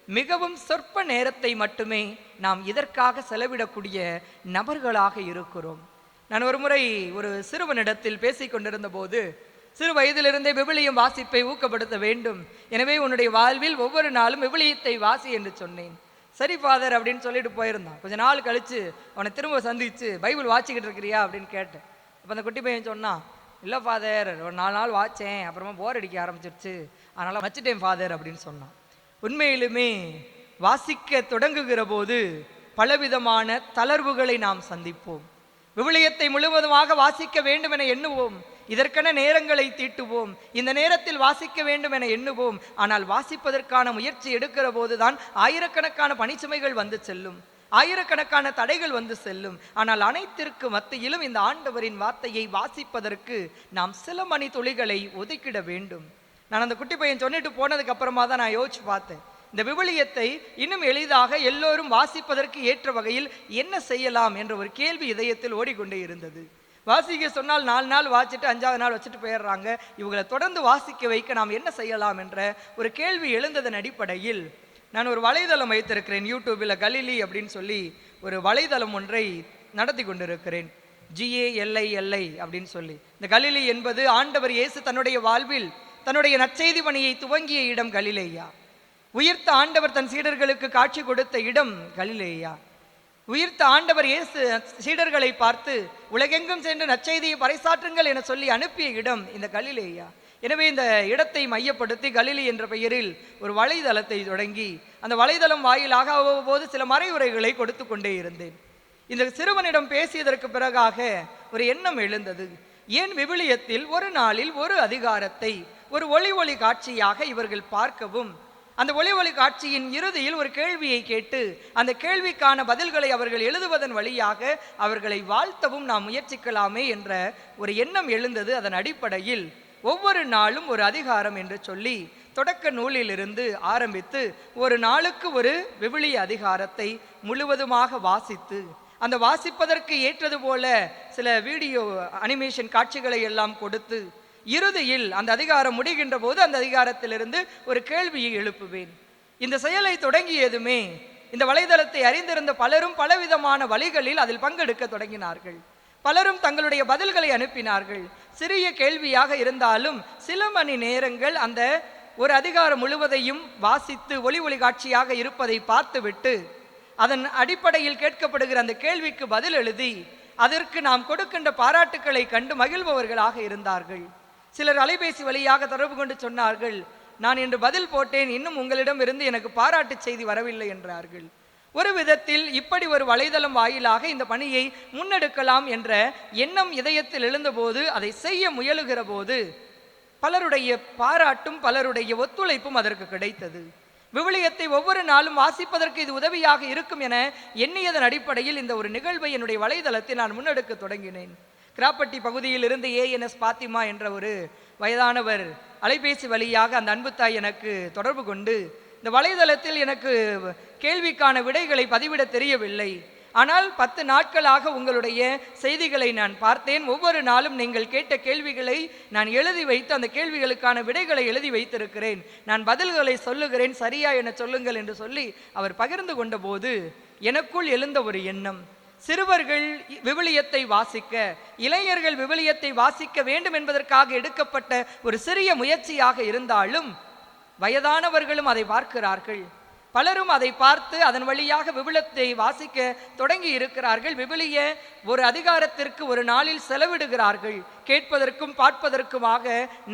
B: மிகவும் சொற்ப நேரத்தை மட்டுமே நாம் இதற்காக செலவிடக்கூடிய நபர்களாக இருக்கிறோம். நான் ஒரு முறை ஒரு சிறுவனிடத்தில் பேசிக் கொண்டிருந்த போது, சிறு வயதிலிருந்தே விவிலியம் வாசிப்பை ஊக்கப்படுத்த வேண்டும், எனவே உன்னுடைய வாழ்வில் ஒவ்வொரு நாளும் விவிலியத்தை வாசி என்று சொன்னேன். சரி ஃபாதர் அப்படின்னு சொல்லிட்டு போயிருந்தான். கொஞ்ச நாள் கழிச்சு அவனை திரும்ப சந்திச்சு பைபிள் வாசிக்கிட்டு இருக்கிறியா அப்படின்னு கேட்டேன். அப்போ அந்த குட்டி பையன் சொன்னான், இல்லை ஃபாதர், ஒரு 4 நாள் வாச்சேன், அப்புறமா போர் அடிக்க ஆரம்பிச்சிருச்சு, அதனால் வச்சுட்டேன் ஃபாதர் அப்படின்னு சொன்னான். உண்மையிலுமே வாசிக்க தொடங்குகிற போது பலவிதமான தளர்வுகளை நாம் சந்திப்போம். விவிலியத்தை முழுவதுமாக வாசிக்க வேண்டும் என எண்ணுவோம், இதற்கென நேரங்களை தீட்டுவோம், இந்த நேரத்தில் வாசிக்க வேண்டும் என எண்ணுவோம். ஆனால் வாசிப்பதற்கான முயற்சி எடுக்கிற போதுதான் ஆயிரக்கணக்கான பணிச்சுமைகள் வந்து செல்லும், ஆயிரக்கணக்கான தடைகள் வந்து செல்லும். ஆனால் அனைத்திற்கு மத்தியிலும் இந்த ஆண்டவரின் வார்த்தையை வாசிப்பதற்கு நாம் சில மணி துளிகளை ஒதுக்கிட வேண்டும். நான் அந்த குட்டி பையன் சொன்னிட்டு போனதுக்கு அப்புறமா தான் நான் யோசிச்சு பார்த்தேன், இந்த விவிலியத்தை இன்னும் எளிதாக எல்லோரும் வாசிப்பதற்கு ஏற்ற வகையில் என்ன செய்யலாம் என்ற ஒரு கேள்வி இதயத்தில் ஓடிக்கொண்டே இருந்தது. வாசிக்க சொன்னால் 4 நாள் வாசிட்டு 5ஆவது நாள் வச்சுட்டு போயிடுறாங்க, இவங்களை தொடர்ந்து வாசிக்க வைக்க நாம் என்ன செய்யலாம் என்ற ஒரு கேள்வி எழுந்ததன் அடிப்படையில் நான் ஒரு வலைதளம் வைத்திருக்கிறேன். யூடியூபில் கலிலி அப்படின்னு சொல்லி ஒரு வலைதளம் ஒன்றை நடத்தி கொண்டிருக்கிறேன். GALILI அப்படின்னு சொல்லி. இந்த கலிலி என்பது ஆண்டவர் இயேசு தன்னுடைய வாழ்வில் தன்னுடைய நற்செய்தி பணியை துவங்கிய இடம் கலிலேயா. உயிர்த்த ஆண்டவர் தன் சீடர்களுக்கு காட்சி கொடுத்த இடம் கலிலேயா. உயிர்த்த ஆண்டவர் இயேசு சீடர்களை பார்த்து உலகெங்கும் சென்று நற்செய்தியை பறைசாற்றுங்கள் என சொல்லி அனுப்பிய இடம் இந்த கலிலேயா. எனவே இந்த இடத்தை மையப்படுத்தி கலிலி என்ற பெயரில் ஒரு வலைதளத்தை தொடங்கி அந்த வலைதளம் வாயிலாக அவ்வப்போது சில மறைவுரைகளை கொடுத்து கொண்டே இருந்தேன். இந்த சிறுவனிடம் பேசியதற்கு பிறகாக ஒரு எண்ணம் எழுந்தது, ஏன் விவிலியத்தில் ஒரு நாளில் ஒரு அதிகாரத்தை ஒரு ஒளி காட்சியாக இவர்கள் பார்க்கவும், அந்த ஒளி காட்சியின் இறுதியில் ஒரு கேள்வியை கேட்டு அந்த கேள்விக்கான பதில்களை அவர்கள் எழுதுவதன் வழியாக அவர்களை வாழ்த்தவும் நாம் முயற்சிக்கலாமே என்ற ஒரு எண்ணம் எழுந்தது. அதன் அடிப்படையில் ஒவ்வொரு நாளும் ஒரு அதிகாரம் என்று சொல்லி தொடக்க நூலிலிருந்து ஆரம்பித்து ஒரு நாளுக்கு ஒரு விவிலிய அதிகாரத்தை முழுவதுமாக வாசித்து, அந்த வாசிப்பதற்கு ஏற்றது போல சில வீடியோ அனிமேஷன் காட்சிகளை எல்லாம் கொடுத்து, இறுதியில் அந்த அதிகாரம் முடிகின்ற போது அந்த அதிகாரத்திலிருந்து ஒரு கேள்வியை எழுப்புவேன். இந்த செயலை தொடங்கியதுமே இந்த வலைதளத்தை அறிந்திருந்த பலரும் பலவிதமான வழிகளில் அதில் பங்கெடுக்க தொடங்கினார்கள். பலரும் தங்களுடைய பதில்களை அனுப்பினார்கள். சிறிய கேள்வியாக இருந்தாலும் சில மணி நேரங்கள் அந்த ஒரு அதிகாரம் முழுவதையும் வாசித்து ஒளி காட்சியாக இருப்பதை பார்த்துவிட்டு அதன் அடிப்படையில் கேட்கப்படுகிற அந்த கேள்விக்கு பதில் எழுதி அதற்கு நாம் கொடுக்கின்ற பாராட்டுக்களை கண்டு மகிழ்பவர்களாக இருந்தார்கள். சிலர் அலைபேசி வழியாக தொடர்பு கொண்டு சொன்னார்கள், நான் இன்று பதில் போட்டேன், இன்னும் உங்களிடம் இருந்து எனக்கு பாராட்டு செய்தி வரவில்லை என்றார்கள். ஒரு விதத்தில் இப்படி ஒரு வலைதளம் வாயிலாக இந்த பணியை முன்னெடுக்கலாம் என்ற எண்ணம் இதயத்தில் எழுந்தபோது அதை செய்ய முயலுகிற போது பலருடைய பாராட்டும் பலருடைய ஒத்துழைப்பும் அதற்கு கிடைத்தது. விவிலியத்தை ஒவ்வொரு நாளும் வாசிப்பதற்கு இது உதவியாக இருக்கும் என எண்ணியதன் அடிப்படையில் இந்த ஒரு நிகழ்வை என்னுடைய வலைதளத்தில் நான் முன்னெடுக்க தொடங்கினேன். கிராப்பட்டி பகுதியில் இருந்து ANS பாத்திமா என்ற ஒரு வயதானவர் அலைபேசி வழியாக அந்த அன்பு தாய் எனக்கு தொடர்பு கொண்டு, இந்த வலைதளத்தில் எனக்கு கேள்விக்கான விடைகளை பதிவிட தெரியவில்லை, ஆனால் 10 நாட்களாக உங்களுடைய செய்திகளை நான் பார்த்தேன், ஒவ்வொரு நாளும் நீங்கள் கேட்ட கேள்விகளை நான் எழுதி வைத்து அந்த கேள்விகளுக்கான விடைகளை எழுதி வைத்திருக்கிறேன், நான் பதில்களை சொல்லுகிறேன், சரியா என சொல்லுங்கள் என்று சொல்லி அவர் பகிர்ந்து கொண்ட போது எனக்குள் எழுந்த ஒரு எண்ணம், சிறுவர்கள் விவிலியத்தை வாசிக்க, இளைஞர்கள் விவிலியத்தை வாசிக்க வேண்டும் என்பதற்காக எடுக்கப்பட்ட ஒரு சிறிய முயற்சியாக இருந்தாலும் வயதானவர்களும் அதை பார்க்கிறார்கள். பலரும் அதை பார்த்து அதன் வழியாக விவிலியத்தை வாசிக்க தொடங்கி இருக்கிறார்கள். விவிலிய ஒரு அதிகாரத்திற்கு ஒரு நாளில் செலவிடுகிறார்கள், கேட்பதற்கும் பார்ப்பதற்குமாக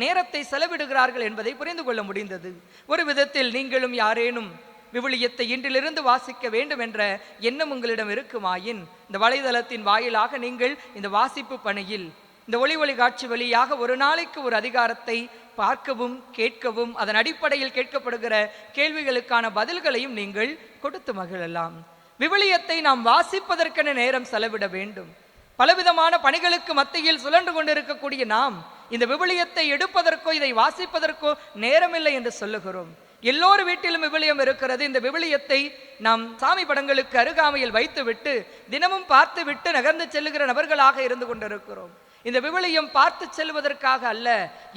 B: நேரத்தை செலவிடுகிறார்கள் என்பதை புரிந்து கொள்ள முடிந்தது. ஒரு விதத்தில் நீங்களும் யாரேனும் விவிலியத்தை இன்றிலிருந்து வாசிக்க வேண்டும் என்ற எண்ணம் உங்களிடம் இருக்குமாயின் இந்த வலைதளத்தின் வாயிலாக நீங்கள் இந்த வாசிப்பு பணியில் இந்த ஒளி காட்சி வழியாக ஒரு நாளைக்கு ஒரு அதிகாரத்தை பார்க்கவும் கேட்கவும் அதன் அடிப்படையில் கேட்கப்படுகிற கேள்விகளுக்கான பதில்களையும் நீங்கள் கொடுத்து மகிழலாம். விவிலியத்தை நாம் வாசிப்பதற்கென நேரம் செலவிட வேண்டும். பலவிதமான பணிகளுக்கு மத்தியில் சுழன்று கொண்டிருக்கக்கூடிய நாம் இந்த விவிலியத்தை எடுப்பதற்கோ இதை வாசிப்பதற்கோ நேரமில்லை என்று சொல்லுகிறோம். எல்லோரு வீட்டிலும் விவிலியம் இருக்கிறது. இந்த விவிலியத்தை நாம் சாமி படங்களுக்கு அருகாமையில் வைத்துவிட்டு தினமும் பார்த்து விட்டு நகர்ந்து செல்லுகிற நபர்களாக இருந்து கொண்டிருக்கிறோம். இந்த விவிலியம் பார்த்து செல்வதற்காக அல்ல,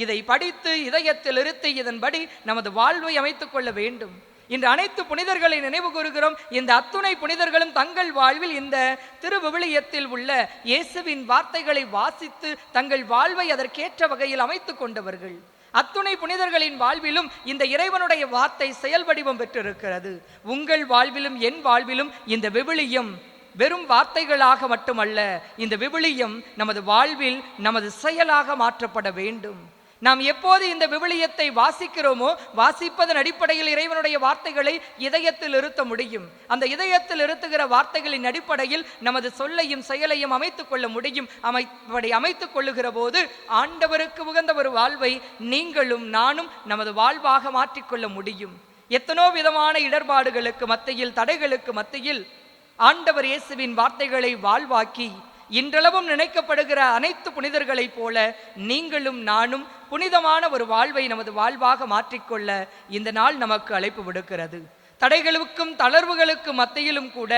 B: இதை படித்து இதயத்தில் இருத்தி இதன்படி நமது வாழ்வை அமைத்துக் கொள்ள வேண்டும். இன்று அனைத்து புனிதர்களை நினைவு கூறுகிறோம். இந்த அத்துணை புனிதர்களும் தங்கள் வாழ்வில் இந்த திருவிவிலியத்தில் உள்ள இயேசுவின் வார்த்தைகளை வாசித்து தங்கள் வாழ்வை அதற்கேற்ற வகையில் அமைத்துக் கொண்டவர்கள். அத்துணை புனிதர்களின் வாழ்விலும் இந்த இறைவனுடைய வார்த்தை செயல் வடிவம் பெற்றிருக்கிறது. உங்கள் வாழ்விலும் என் வாழ்விலும் இந்த விவிலியம் வெறும் வார்த்தைகளாக மட்டுமல்ல, இந்த விவிலியம் நமது வாழ்வில் நமது செயலாக மாற்றப்பட வேண்டும். நாம் எப்போது இந்த விவிலியத்தை வாசிக்கிறோமோ, வாசிப்பதன் அடிப்படையில் இறைவனுடைய வார்த்தைகளை இதயத்தில் இருத்த முடியும். அந்த இதயத்தில் இருத்துகிற வார்த்தைகளின் அடிப்படையில் நமது சொல்லையும் செயலையும் அமைத்துக் கொள்ள முடியும். அமைத்துக் கொள்ளுகிற போது ஆண்டவருக்கு உகந்த ஒரு வாழ்வை நீங்களும் நானும் நமது வாழ்வாக மாற்றிக்கொள்ள முடியும். எத்தனோ விதமான இடர்பாடுகளுக்கு மத்தியில், தடைகளுக்கு மத்தியில் ஆண்டவர் இயேசுவின் வார்த்தைகளை வாழ்வாக்கி இன்றளவும் நினைக்கப்படுகிற அனைத்து புனிதர்களைப் போல நீங்களும் நானும் புனிதமான ஒரு வாழ்வை நமது வாழ்வாக மாற்றிக்கொள்ள இந்த நாள் நமக்கு அழைப்பு விடுக்கிறது. தடைகளுக்கும் தளர்வுகளுக்கும் மத்தியிலும் கூட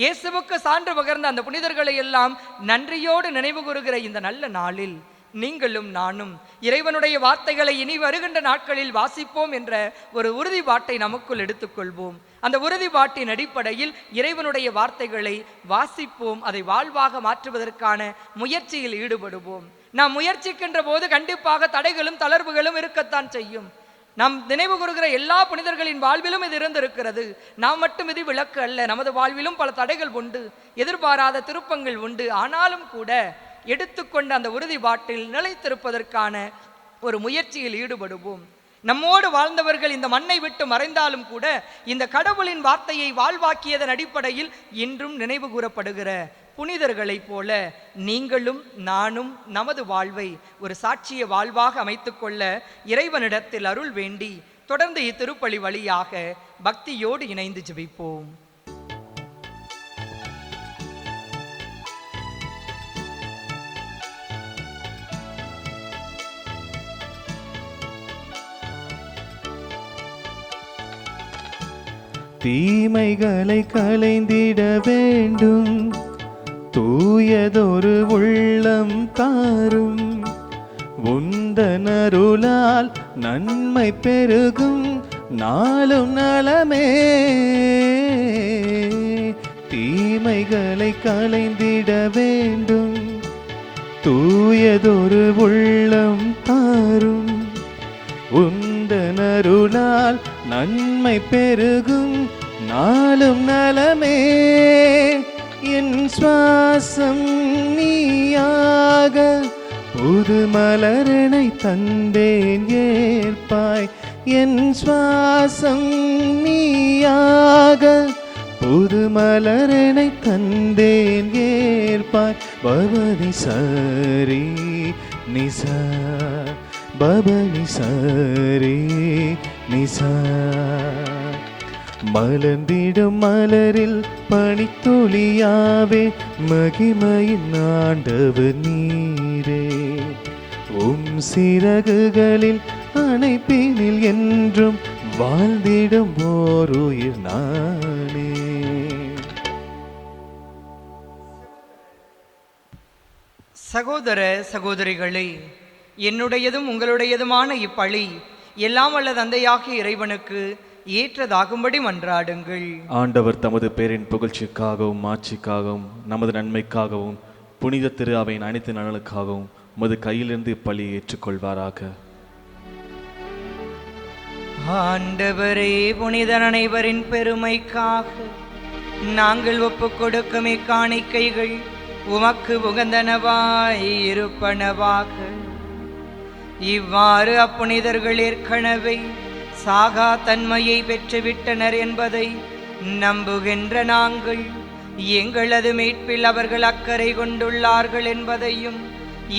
B: இயேசுவுக்கு சான்று பகர்ந்த அந்த புனிதர்களை எல்லாம் நன்றியோடு நினைவு கூறுகிற இந்த நல்ல நாளில் நீங்களும் நானும் இறைவனுடைய வார்த்தைகளை இனி வருகின்ற நாட்களில் வாசிப்போம் என்ற ஒரு உறுதிப்பாட்டை நமக்குள் எடுத்துக்கொள்வோம். அந்த உறுதிப்பாட்டின் அடிப்படையில் இறைவனுடைய வார்த்தைகளை வாசிப்போம், அதை வாழ்வாக மாற்றுவதற்கான முயற்சியில் ஈடுபடுவோம். நாம் முயற்சிக்கின்ற போது கண்டிப்பாக தடைகளும் தளர்வுகளும் இருக்கத்தான் செய்யும். நாம் நினைவு கூறுகிற எல்லா புனிதர்களின் வாழ்விலும் இது இருந்திருக்கிறது. நாம் மட்டும் இது விளக்கு அல்ல, நமது வாழ்விலும் பல தடைகள் உண்டு, எதிர்பாராத திருப்பங்கள் உண்டு. ஆனாலும் கூட எடுத்துக்கொண்ட அந்த உறுதிப்பாட்டில் நிலைத்திருப்பதற்கான ஒரு முயற்சியில் ஈடுபடுவோம். நம்மோடு வாழ்ந்தவர்கள் இந்த மண்ணை விட்டு மறைந்தாலும் கூட இந்த கடவுளின் வார்த்தையை வாழ்வாக்கியதன் அடிப்படையில் இன்றும் நினைவு கூறப்படுகிற புனிதர்களைப் போல நீங்களும் நானும் நமது வாழ்வை ஒரு சாட்சிய வாழ்வாக அமைத்துக்கொள்ள இறைவனிடத்தில் அருள் வேண்டி தொடர்ந்து இத்திருப்பலி வழியாக பக்தியோடு இணைந்து ஜெபிப்போம்.
A: தீமைகளை களைந்திட வேண்டும், தூயதொரு உள்ளம் தாரும். உந்தன் அருளால் நன்மை பெருகும் நாளும் நலமே. தீமைகளை களைந்திட வேண்டும், தூயதொரு உள்ளம் தாரும். உந்தன் அருளால் நன்மை பெருகும் நாளும் நலமே. என் சுவாசம் நீயாக புது மலரனை தந்தேன் ஏற்பாய். என் சுவாசம் நீயாக புது மலரனை தந்தேன் ஏற்பாய். பவனி சரி நிசா, பவனி சரி நிசா. மலர்ந்திடும் மலரில் பனித்துளியாவே மகிமையின் ஆண்டவர் நீரே. சிறகுகளில் அணைப்பினில் என்றும் வாழ்ந்திடும் ஓர் உயிர் நானே.
B: சகோதர சகோதரிகளே, என்னுடையதும் உங்களுடையதுமான இப்பழி எல்லாம் வல்ல தந்தையாகிய இறைவனுக்கு ஏற்றதாகும்படி மன்றாடுங்கள்.
A: ஆண்டவர் தமது பேரின் புகழ்ச்சிக்காகவும் ஆட்சிக்காகவும் நமது நன்மைக்காகவும் புனித திரு அவையின் அனைத்து நலனுக்காகவும் உமது கையிலிருந்து இப்பழியை ஏற்றுக்கொள்வாராக.
B: ஆண்டவரே, புனிதர் அனைவரின் பெருமைக்காக நாங்கள் ஒப்புக் கொடுக்கும் இக்காணிக்கைகள் உமக்கு உகந்தனவாய் இருப்பனவாக. இவ்வாறு அப்புனிதர்கள் ஏற்கனவே சாகா தன்மையை பெற்றுவிட்டனர் என்பதை நம்புகின்ற நாங்கள் எங்களது மீட்பில் அவர்கள் அக்கறை கொண்டுள்ளார்கள் என்பதையும்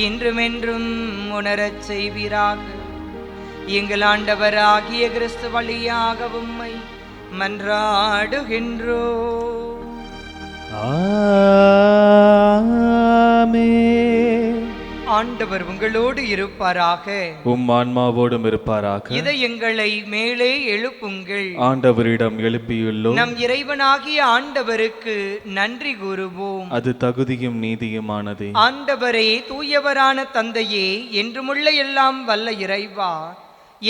B: இன்றுமென்றும் உணரச் செய்வீராக. எங்கள் ஆண்டவராகிய கிறிஸ்து வழியாக உம்மை மன்றாடுகின்றோம்.
A: ஆமென்.
B: ஆண்டவர் உங்களோடு இருப்பாராக.
A: உம் ஆன்மாவோடும் இருப்பாராக.
B: இதயங்களை மேலே எழுப்புங்கள்.
A: ஆண்டவரிடம் எழுப்பியுள்ளோம்.
B: நம் இறைவனாகிய ஆண்டவருக்கு நன்றி கூறுவோம்.
A: அது தகுதியும் நீதியுமானதே.
B: ஆண்டவரே, தூயவரான தந்தையே, என்றுமுள்ள எல்லாம் வல்ல இறைவா,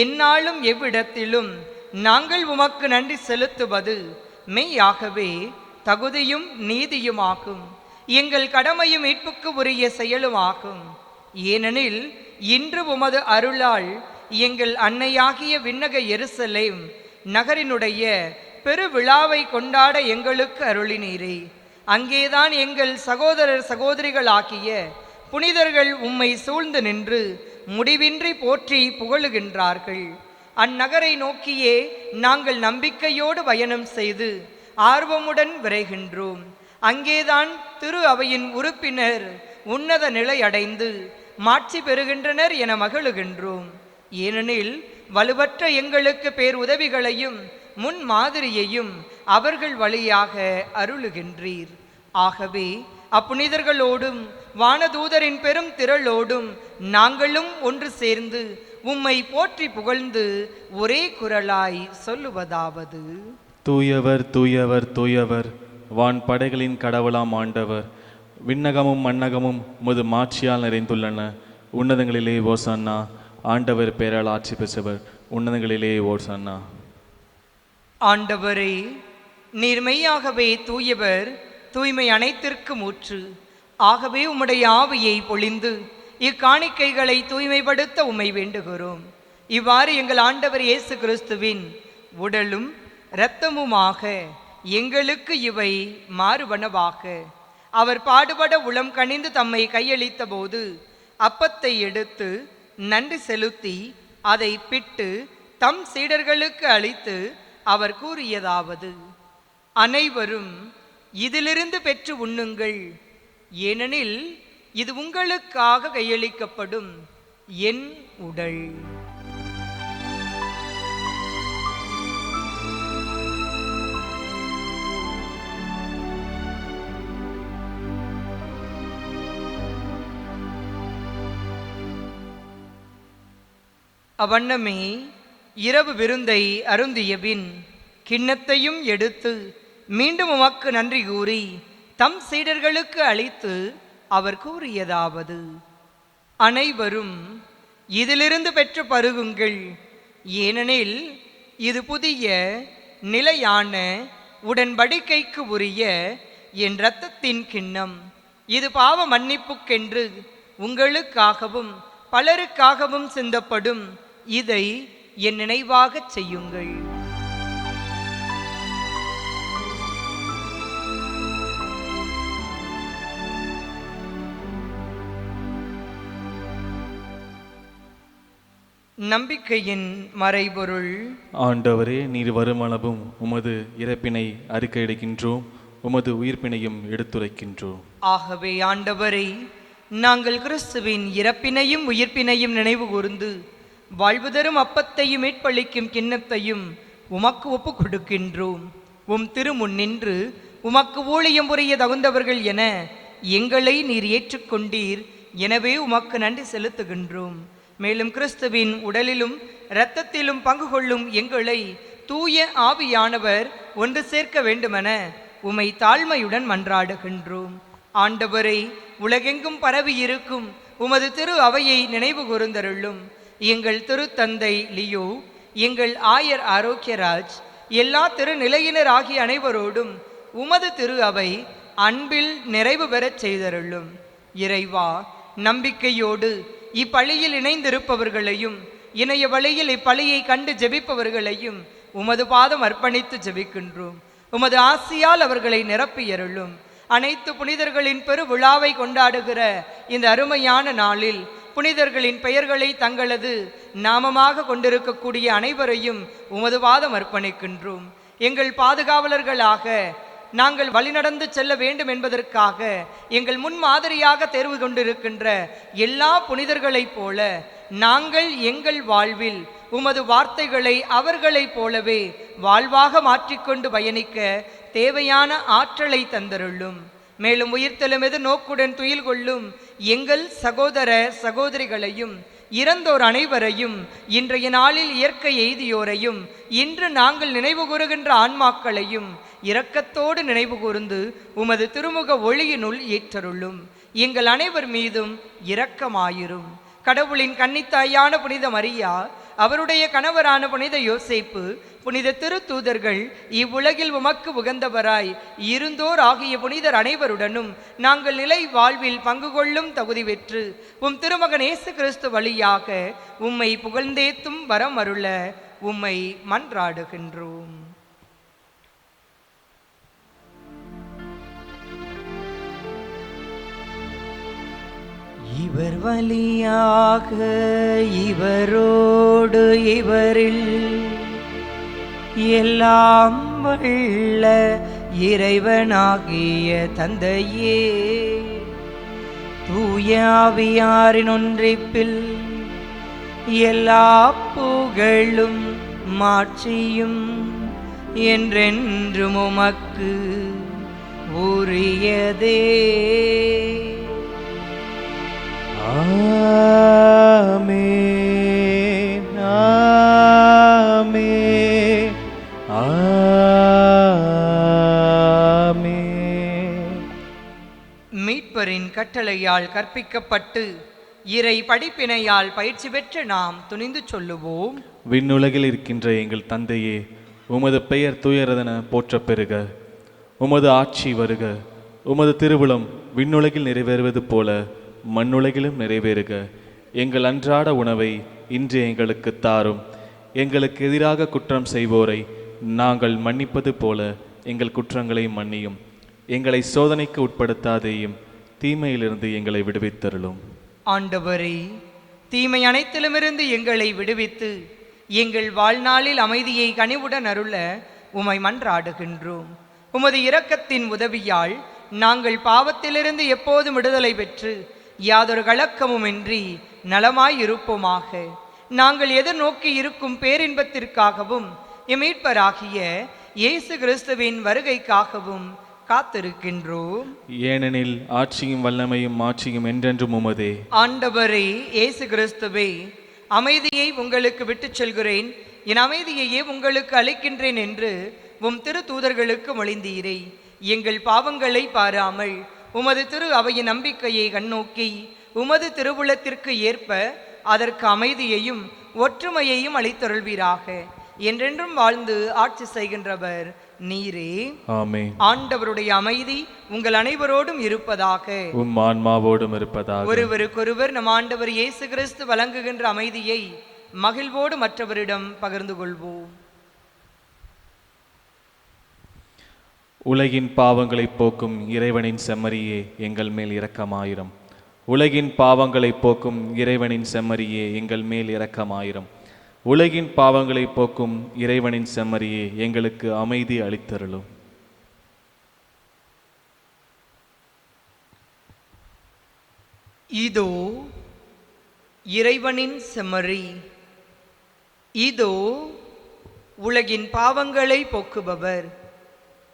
B: எந்நாளும் எவ்விடத்திலும் நாங்கள் உமக்கு நன்றி செலுத்துவது மெய்யாகவே தகுதியும் நீதியுமாகும். எங்கள் கடமையும் மீட்புக்கு உரிய செயலுமாகும். ஏனெனில் இன்று உமது அருளால் எங்கள் அன்னையாகிய விண்ணக எருசலேம் நகரினுடைய பெருவிழாவை கொண்டாட எங்களுக்கு அருளினீரே. அங்கேதான் எங்கள் சகோதரர் சகோதரிகளாகிய புனிதர்கள் உம்மை சூழ்ந்து நின்று முடிவின்றி போற்றி புகழுகின்றார்கள். அந்நகரை நோக்கியே நாங்கள் நம்பிக்கையோடு பயணம் செய்து ஆர்வமுடன் விரைகின்றோம். அங்கேதான் திரு அவையின் உறுப்பினர் உன்னத நிலை அடைந்து மாட்சி பெறுகின்றனர் என மகிழுகின்றோம். ஏனெனில் வலுவற்ற எங்களுக்கு பேர் உதவிகளையும் முன் மாதிரியையும் அவர்கள் வழியாக அருளுகின்றீர். ஆகவே அப்புனிதர்களோடும் வானதூதரின் பெரும் திரளோடும் நாங்களும் ஒன்று சேர்ந்து உம்மை போற்றி புகழ்ந்து ஒரே குரலாய் சொல்லுவதாவது:
A: தூயவர் தூயவர் தூயவர், வான் படைகளின் கடவுளாம் ஆண்டவர். விண்ணகமும் மண்ணகமும் உமது மாட்சியால் நிறைந்துள்ளன. உன்னதங்களிலே ஓசன்னா. ஆண்டவர் பேரால் ஆட்சி பெற்றவர். உன்னதங்களிலே ஓசன்னா.
B: ஆண்டவரே, நீர் மெய்யாகவே தூயவர், தூய்மை அனைத்திற்கும் ஊற்று. ஆகவே உம்முடைய ஆவியை பொழிந்து இக்காணிக்கைகளை தூய்மைப்படுத்த உம்மை வேண்டுகிறோம். இவ்வாறு எங்கள் ஆண்டவர் இயேசு கிறிஸ்துவின் உடலும் இரத்தமுமாக எங்களுக்கு இவை மாறுவனவாக. அவர் பாடுபட உளம் கனிந்து தம்மை கையளித்த போது அப்பத்தை எடுத்து நன்றி செலுத்தி அதை பிட்டு தம் சீடர்களுக்கு அளித்து அவர் கூறியதாவது: அனைவரும் இதிலிருந்து பெற்று உண்ணுங்கள், ஏனெனில் இது உங்களுக்காக கையளிக்கப்படும் என் உடல். அவ்வண்ணமே இரவு விருந்தை அருந்தியபின் கிண்ணத்தையும் எடுத்து மீண்டும் உமக்கு நன்றி கூறி தம் சீடர்களுக்கு அளித்து அவர் கூறியதாவது: அனைவரும் இதிலிருந்து பெற்று பருகுங்கள், ஏனெனில் இது புதிய நிலையான உடன்படிக்கைக்கு உரிய என் இரத்தத்தின் கிண்ணம். இது பாவ மன்னிப்புக்கென்று உங்களுக்காகவும் பலருக்காகவும் சிந்தப்படும். இதை என் நினைவாகச் செய்யுங்கள். நம்பிக்கையின் மறைபொருள்.
A: ஆண்டவரே, நீர் வருமளவும் உமது இறப்பினை அறிக்கையிடுகின்றோம், உமது உயிர்ப்பினையும் எடுத்துரைக்கின்றோம்.
B: ஆகவே ஆண்டவரை, நாங்கள் கிறிஸ்துவின் இறப்பினையும் உயிர்ப்பினையும் நினைவு கூர்ந்து வாழ்வு தரும் அப்பத்தையும் மீட்பளிக்கும் கிண்ணத்தையும் உமக்கு ஒப்பு கொடுக்கின்றோம். உம் திருமுன் நின்று உமக்கு ஊழியம் புரிய தகுந்தவர்கள் என எங்களை நீர் ஏற்றுக்கொண்டீர். எனவே உமக்கு நன்றி செலுத்துகின்றோம். மேலும் கிறிஸ்துவின் உடலிலும் இரத்தத்திலும் பங்கு கொள்ளும் எங்களை தூய ஆவியானவர் ஒன்று சேர்க்க வேண்டுமென உம்மை தாழ்மையுடன் மன்றாடுகின்றோம். ஆண்டவரை, உலகெங்கும் பரவி இருக்கும் உமது திரு அவையை நினைவு கூர்ந்தருளும். எங்கள் திருத்தந்தை லியோ, எங்கள் ஆயர் ஆரோக்கியராஜ், எல்லா திருநிலையினர் ஆகிய அனைவரோடும் உமது திரு அவை அன்பில் நிறைவு பெறச் செய்தருளும். இறைவா, நம்பிக்கையோடு இப்பழியில் இணைந்திருப்பவர்களையும் இணைய வழியில் இப்பழியை கண்டு ஜெபிப்பவர்களையும் உமது பாதம் அர்ப்பணித்து ஜெபிக்கின்றோம். உமது ஆசியால் அவர்களை நிரப்பியருளும். அனைத்து புனிதர்களின் பெரு விழாவை கொண்டாடுகிற இந்த அருமையான நாளில் புனிதர்களின் பெயர்களை தங்களது நாமமாக கொண்டிருக்கக்கூடிய அனைவரையும் உமது பாதம் அர்ப்பணிக்கின்றோம். எங்கள் பாதுகாவலர்களாக நாங்கள் வழிநடந்து செல்ல வேண்டும் என்பதற்காக எங்கள் முன்மாதிரியாக தேர்வு கொண்டிருக்கின்ற எல்லா புனிதர்களைப் போல நாங்கள் எங்கள் வாழ்வில் உமது வார்த்தைகளை அவர்களைப் போலவே வாழ்வாக மாற்றிக்கொண்டு பயணிக்க தேவையான ஆற்றலை தந்தருளும். மேலும் உயிர்த்தெழுமெது நோக்குடன் துயில் கொள்ளும் எங்கள் சகோதர சகோதரிகளையும் இறந்தோர் அனைவரையும் இன்றைய நாளில் இயற்கை எய்தியோரையும் இன்று நாங்கள் நினைவு கூறுகின்ற ஆன்மாக்களையும் இரக்கத்தோடு நினைவு கூர்ந்து உமது திருமுக ஒளியினுள் ஏற்றருளும். எங்கள் அனைவர் மீதும் இரக்கமாயிரும். கடவுளின் கன்னித்தாயான புனித மரியா, அவருடைய கணவரான புனித யோசேப்பு, புனித திருத்தூதர்கள், இவ்வுலகில் உமக்கு உகந்தவராய் இருந்தோர் ஆகிய புனிதர் அனைவருடனும் நாங்கள் நிலை வாழ்வில் பங்கு கொள்ளும் தகுதி பெற்று உம் திருமகன் இயேசு கிறிஸ்து வழியாக உம்மை புகழ்ந்தேத்தும் வரம் அருள உம்மை மன்றாடுகின்றோம். இவர் வழியாக இவரோடு இவரில் எல்லாம் வல்ல இறைவனாகிய தந்தையே, தூய ஆவியாரின் ஒன்றிப்பில் எல்லா புகழும் மாட்சியும் என்றென்றும் உமக்கு உரியதே.
A: ஆமென், ஆமென், ஆமென்.
B: மீட்பரின் கட்டளையால் கற்பிக்கப்பட்டு இறை படிப்பினையால் பயிற்சி பெற்று நாம் துணிந்து சொல்லுவோம்.
A: விண்ணுலகில் இருக்கின்ற எங்கள் தந்தையே, உமது பெயர் தூயரென போற்றப் பெறுக. உமது ஆட்சி வருக. உமது திருவுளம் விண்ணுலகில் நிறைவேறுவது போல மண்ணுலகிலும் நிறைவேறுக. எங்கள் அன்றாட உணவை இன்று எங்களுக்கு தாரும். எங்களுக்கு எதிராக குற்றம் செய்வோரை நாங்கள் மன்னிப்பது போல எங்கள் குற்றங்களை மன்னியும். எங்களை சோதனைக்கு உட்படுத்தாதேயும், தீமையிலிருந்து எங்களை விடுவித்தருளும்.
B: ஆண்டவரே, தீமை அனைத்திலுமிருந்து எங்களை விடுவித்து எங்கள் வாழ்நாளில் அமைதியை கனிவுடன் அருள உமை மன்றாடுகின்றோம். உமது இரக்கத்தின் உதவியால் நாங்கள் பாவத்திலிருந்து எப்போதும் விடுதலை பெற்று யாதொரு கலக்கமுமின்றி நலமாயிருப்போமாக. நாங்கள் எதிர்நோக்கி இருக்கும் பேரின்பத்திற்காகவும் மீட்பராகிய இயேசு கிறிஸ்துவின் வருகைக்காகவும் காத்திருக்கின்றோம்.
A: ஏனெனில் ஆட்சியும் வல்லமையும் மாட்சியும் என்றென்றும் உமதே.
B: ஆண்டவரே இயேசு கிறிஸ்துவே, அமைதியை உங்களுக்கு விட்டுச் செல்கிறேன், என் அமைதியையே உங்களுக்கு அளிக்கின்றேன் என்று உம் திரு தூதர்களுக்கு மொழிந்தீரே. எங்கள் பாவங்களை பாராமல் உமது திரு அவையின் நம்பிக்கையை கண்ணோக்கி உமது திருவுளத்திற்கு ஏற்ப அதற்கு அமைதியையும் ஒற்றுமையையும் அளித்தருள்வீராக. என்றென்றும் வாழ்ந்து ஆட்சி செய்கின்றவர் நீரே.
A: ஆமென்.
B: ஆண்டவருடைய அமைதி உங்கள் அனைவரோடும் இருப்பதாக,
A: உம் ஆன்மாவோடும் இருப்பதாக.
B: ஒருவருக்கொருவர் நம் ஆண்டவர் இயேசு கிறிஸ்து வழங்குகின்ற அமைதியை மகிழ்வோடு மற்றவரிடம் பகிர்ந்து கொள்வோம்.
A: உலகின் பாவங்களை போக்கும் இறைவனின் செம்மறியே, எங்கள் மேல் இரக்கமாயிரம். உலகின் பாவங்களை போக்கும் இறைவனின் செம்மறியே, எங்கள் மேல் இரக்கமாயிரம். உலகின் பாவங்களை போக்கும் இறைவனின் செம்மறியே, எங்களுக்கு அமைதி அளித்தருளும்.
B: இதோ இறைவனின் செம்மறி, இதோ உலகின் பாவங்களை போக்குபவர்.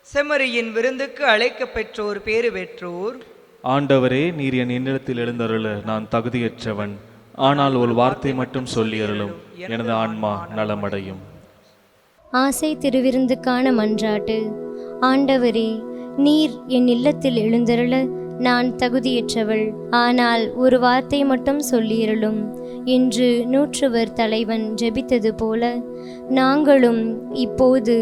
B: செம்மறியின் விருந்துக்கு அழைக்கப் பெற்றோர் பேறு பெற்றோர்.
A: ஆண்டவரே, நீர் என் இல்லத்தில் எழுந்தருள நான் தகுதியற்றவன். ஆனால் ஒரு வார்த்தை மட்டும் சொல்லி அருளும், எனது ஆன்மா நலமடையும்.
E: ஆசை திருவிருந்துக்கான மன்றாட்டு. ஆண்டவரே, நீர் என் இல்லத்தில் எழுந்தருள நான் தகுதியற்றவள். ஆனால் ஒரு வார்த்தை மட்டும் சொல்லியருளும் என்று நூற்றுவர் தலைவன் ஜெபித்தது போல நாங்களும் இப்போது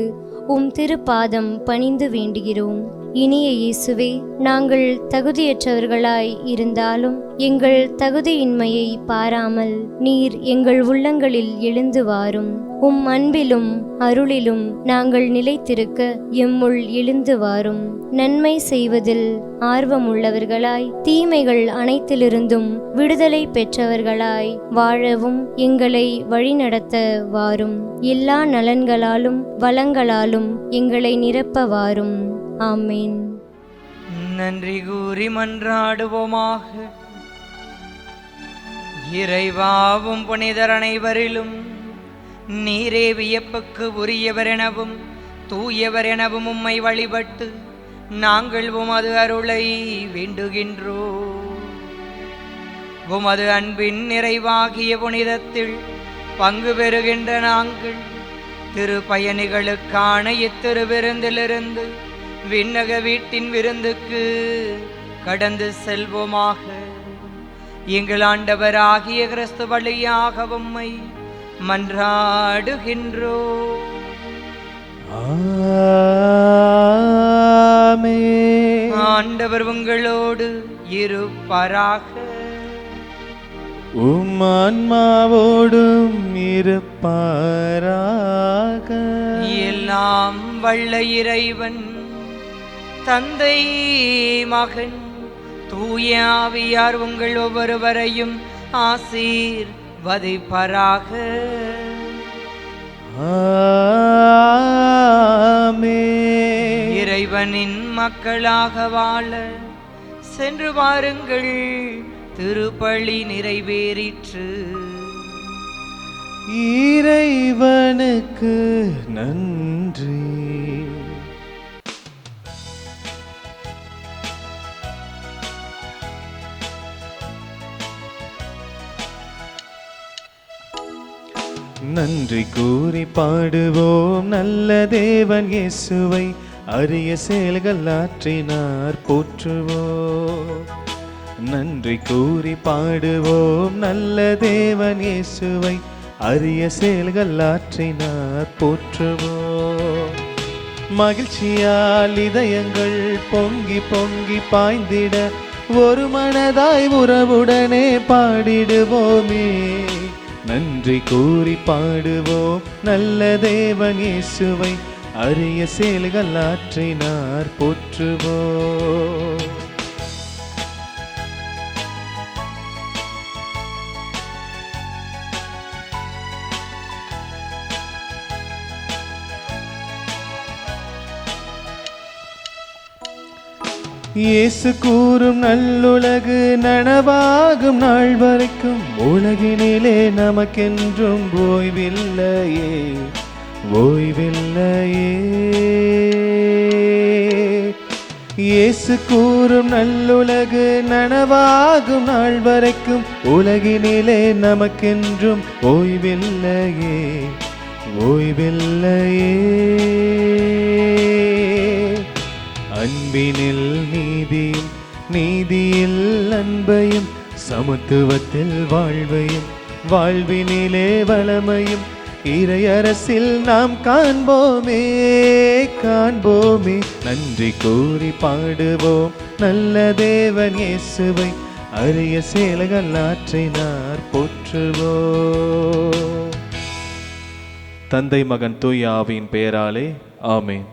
E: உம் திருப்பாதம் பணிந்து வேண்டுகிறோம். இனிய இயேசுவே, நாங்கள் தகுதியற்றவர்களாய் இருந்தாலும் எங்கள் தகுதியின்மையை பாராமல் நீர் எங்கள் உள்ளங்களில் எழுந்து வாரும். உம் அன்பிலும் அருளிலும் நாங்கள் நிலைத்திருக்க எம்முள் எழுந்து வாரும். நன்மை செய்வதில் ஆர்வமுள்ளவர்களாய் தீமைகள் அனைத்திலிருந்தும் விடுதலை பெற்றவர்களாய் வாழவும் எங்களை வழிநடத்த வாரும். எல்லா நலன்களாலும் வளங்களாலும் எங்களை நிரப்ப வாரும். ஆமேன்.
B: நன்றி கூறி மன்றாடுவோமாக. இறைவாவும் புனிதர் அனைவரிலும் நீரே வியப்புக்கு உரியவர் எனவும் தூயவர் எனவும் உம்மை வழிபட்டு நாங்கள் உமது அருளை வேண்டுகின்றோம். உமது அன்பின் நிறைவாகிய புனிதத்தில் பங்கு பெறுகின்ற நாங்கள் திருப்பயணிகளுக்கான இத்திரு விருந்திலிருந்து விண்ணக வீட்டின் விருந்துக்கு கடந்து செல்வோமாக. எங்கள் ஆண்டவராகிய கிறிஸ்து வழியாக உம்மை மன்றாடுகின்றோம்.
A: ஆமென்.
B: ஆண்டவர் உங்களோடு இருப்பாராக.
A: உம் ஆன்மாவோடும் இருப்பாராக.
B: எல்லாம் வல்ல இறைவன் தந்தை மகன் தூய ஆவியார் உங்கள் ஒவ்வொருவரையும் ஆசீர்வதிப்பாராக.
A: ஆமென்.
B: இறைவனின் மக்களாக வாழ சென்று வாருங்கள். திருப்பலி நிறைவேறிற்று.
A: இறைவனுக்கு நன்றி. நன்றி கூறி பாடுவோம் நல்ல தேவன் இயேசுவை, அரிய செயல்கள் ஆற்றினார் போற்றுவோம். நன்றி கூறி பாடுவோம் நல்ல தேவன் இயேசுவை, அரிய செயல்கள் ஆற்றினார் போற்றுவோம். மகிழ்ச்சியால் இதயங்கள் பொங்கி பொங்கி பாய்ந்திட ஒரு மனதாய் உறவுடனே பாடிடுவோமே. நன்றி கூறி பாடுவோம் நல்ல தேவன் இயேசுவை, அரிய செயல்கள் ஆற்றினார் போற்றுவோம். இயேசு கூறும் நல்லுலகு நனவாகும் நாள் வரைக்கும் உலகினிலே நமக்கென்றும் ஓய்வில்லையே, ஓய்வில்லையே. இயேசு கூறும் நல்லுலகு நனவாகும் நாள் வரைக்கும் உலகினிலே நமக்கென்றும் ஓய்வில்லையே, ஓய்வில்லையே. அன்பினில் நீதியும் நீதியில் அன்பையும் சமத்துவத்தில் வாழ்வையும் வாழ்வினிலே வளமையும் இறையரசில் நாம் காண்போமே, காண்போமே. நன்றி கூறி பாடுவோம் நல்ல தேவன் இயேசுவை, அரிய செயல்கள் ஆற்றினார் போற்றுவோம். தந்தை மகன் தூய ஆவியின் பெயராலே ஆமென்.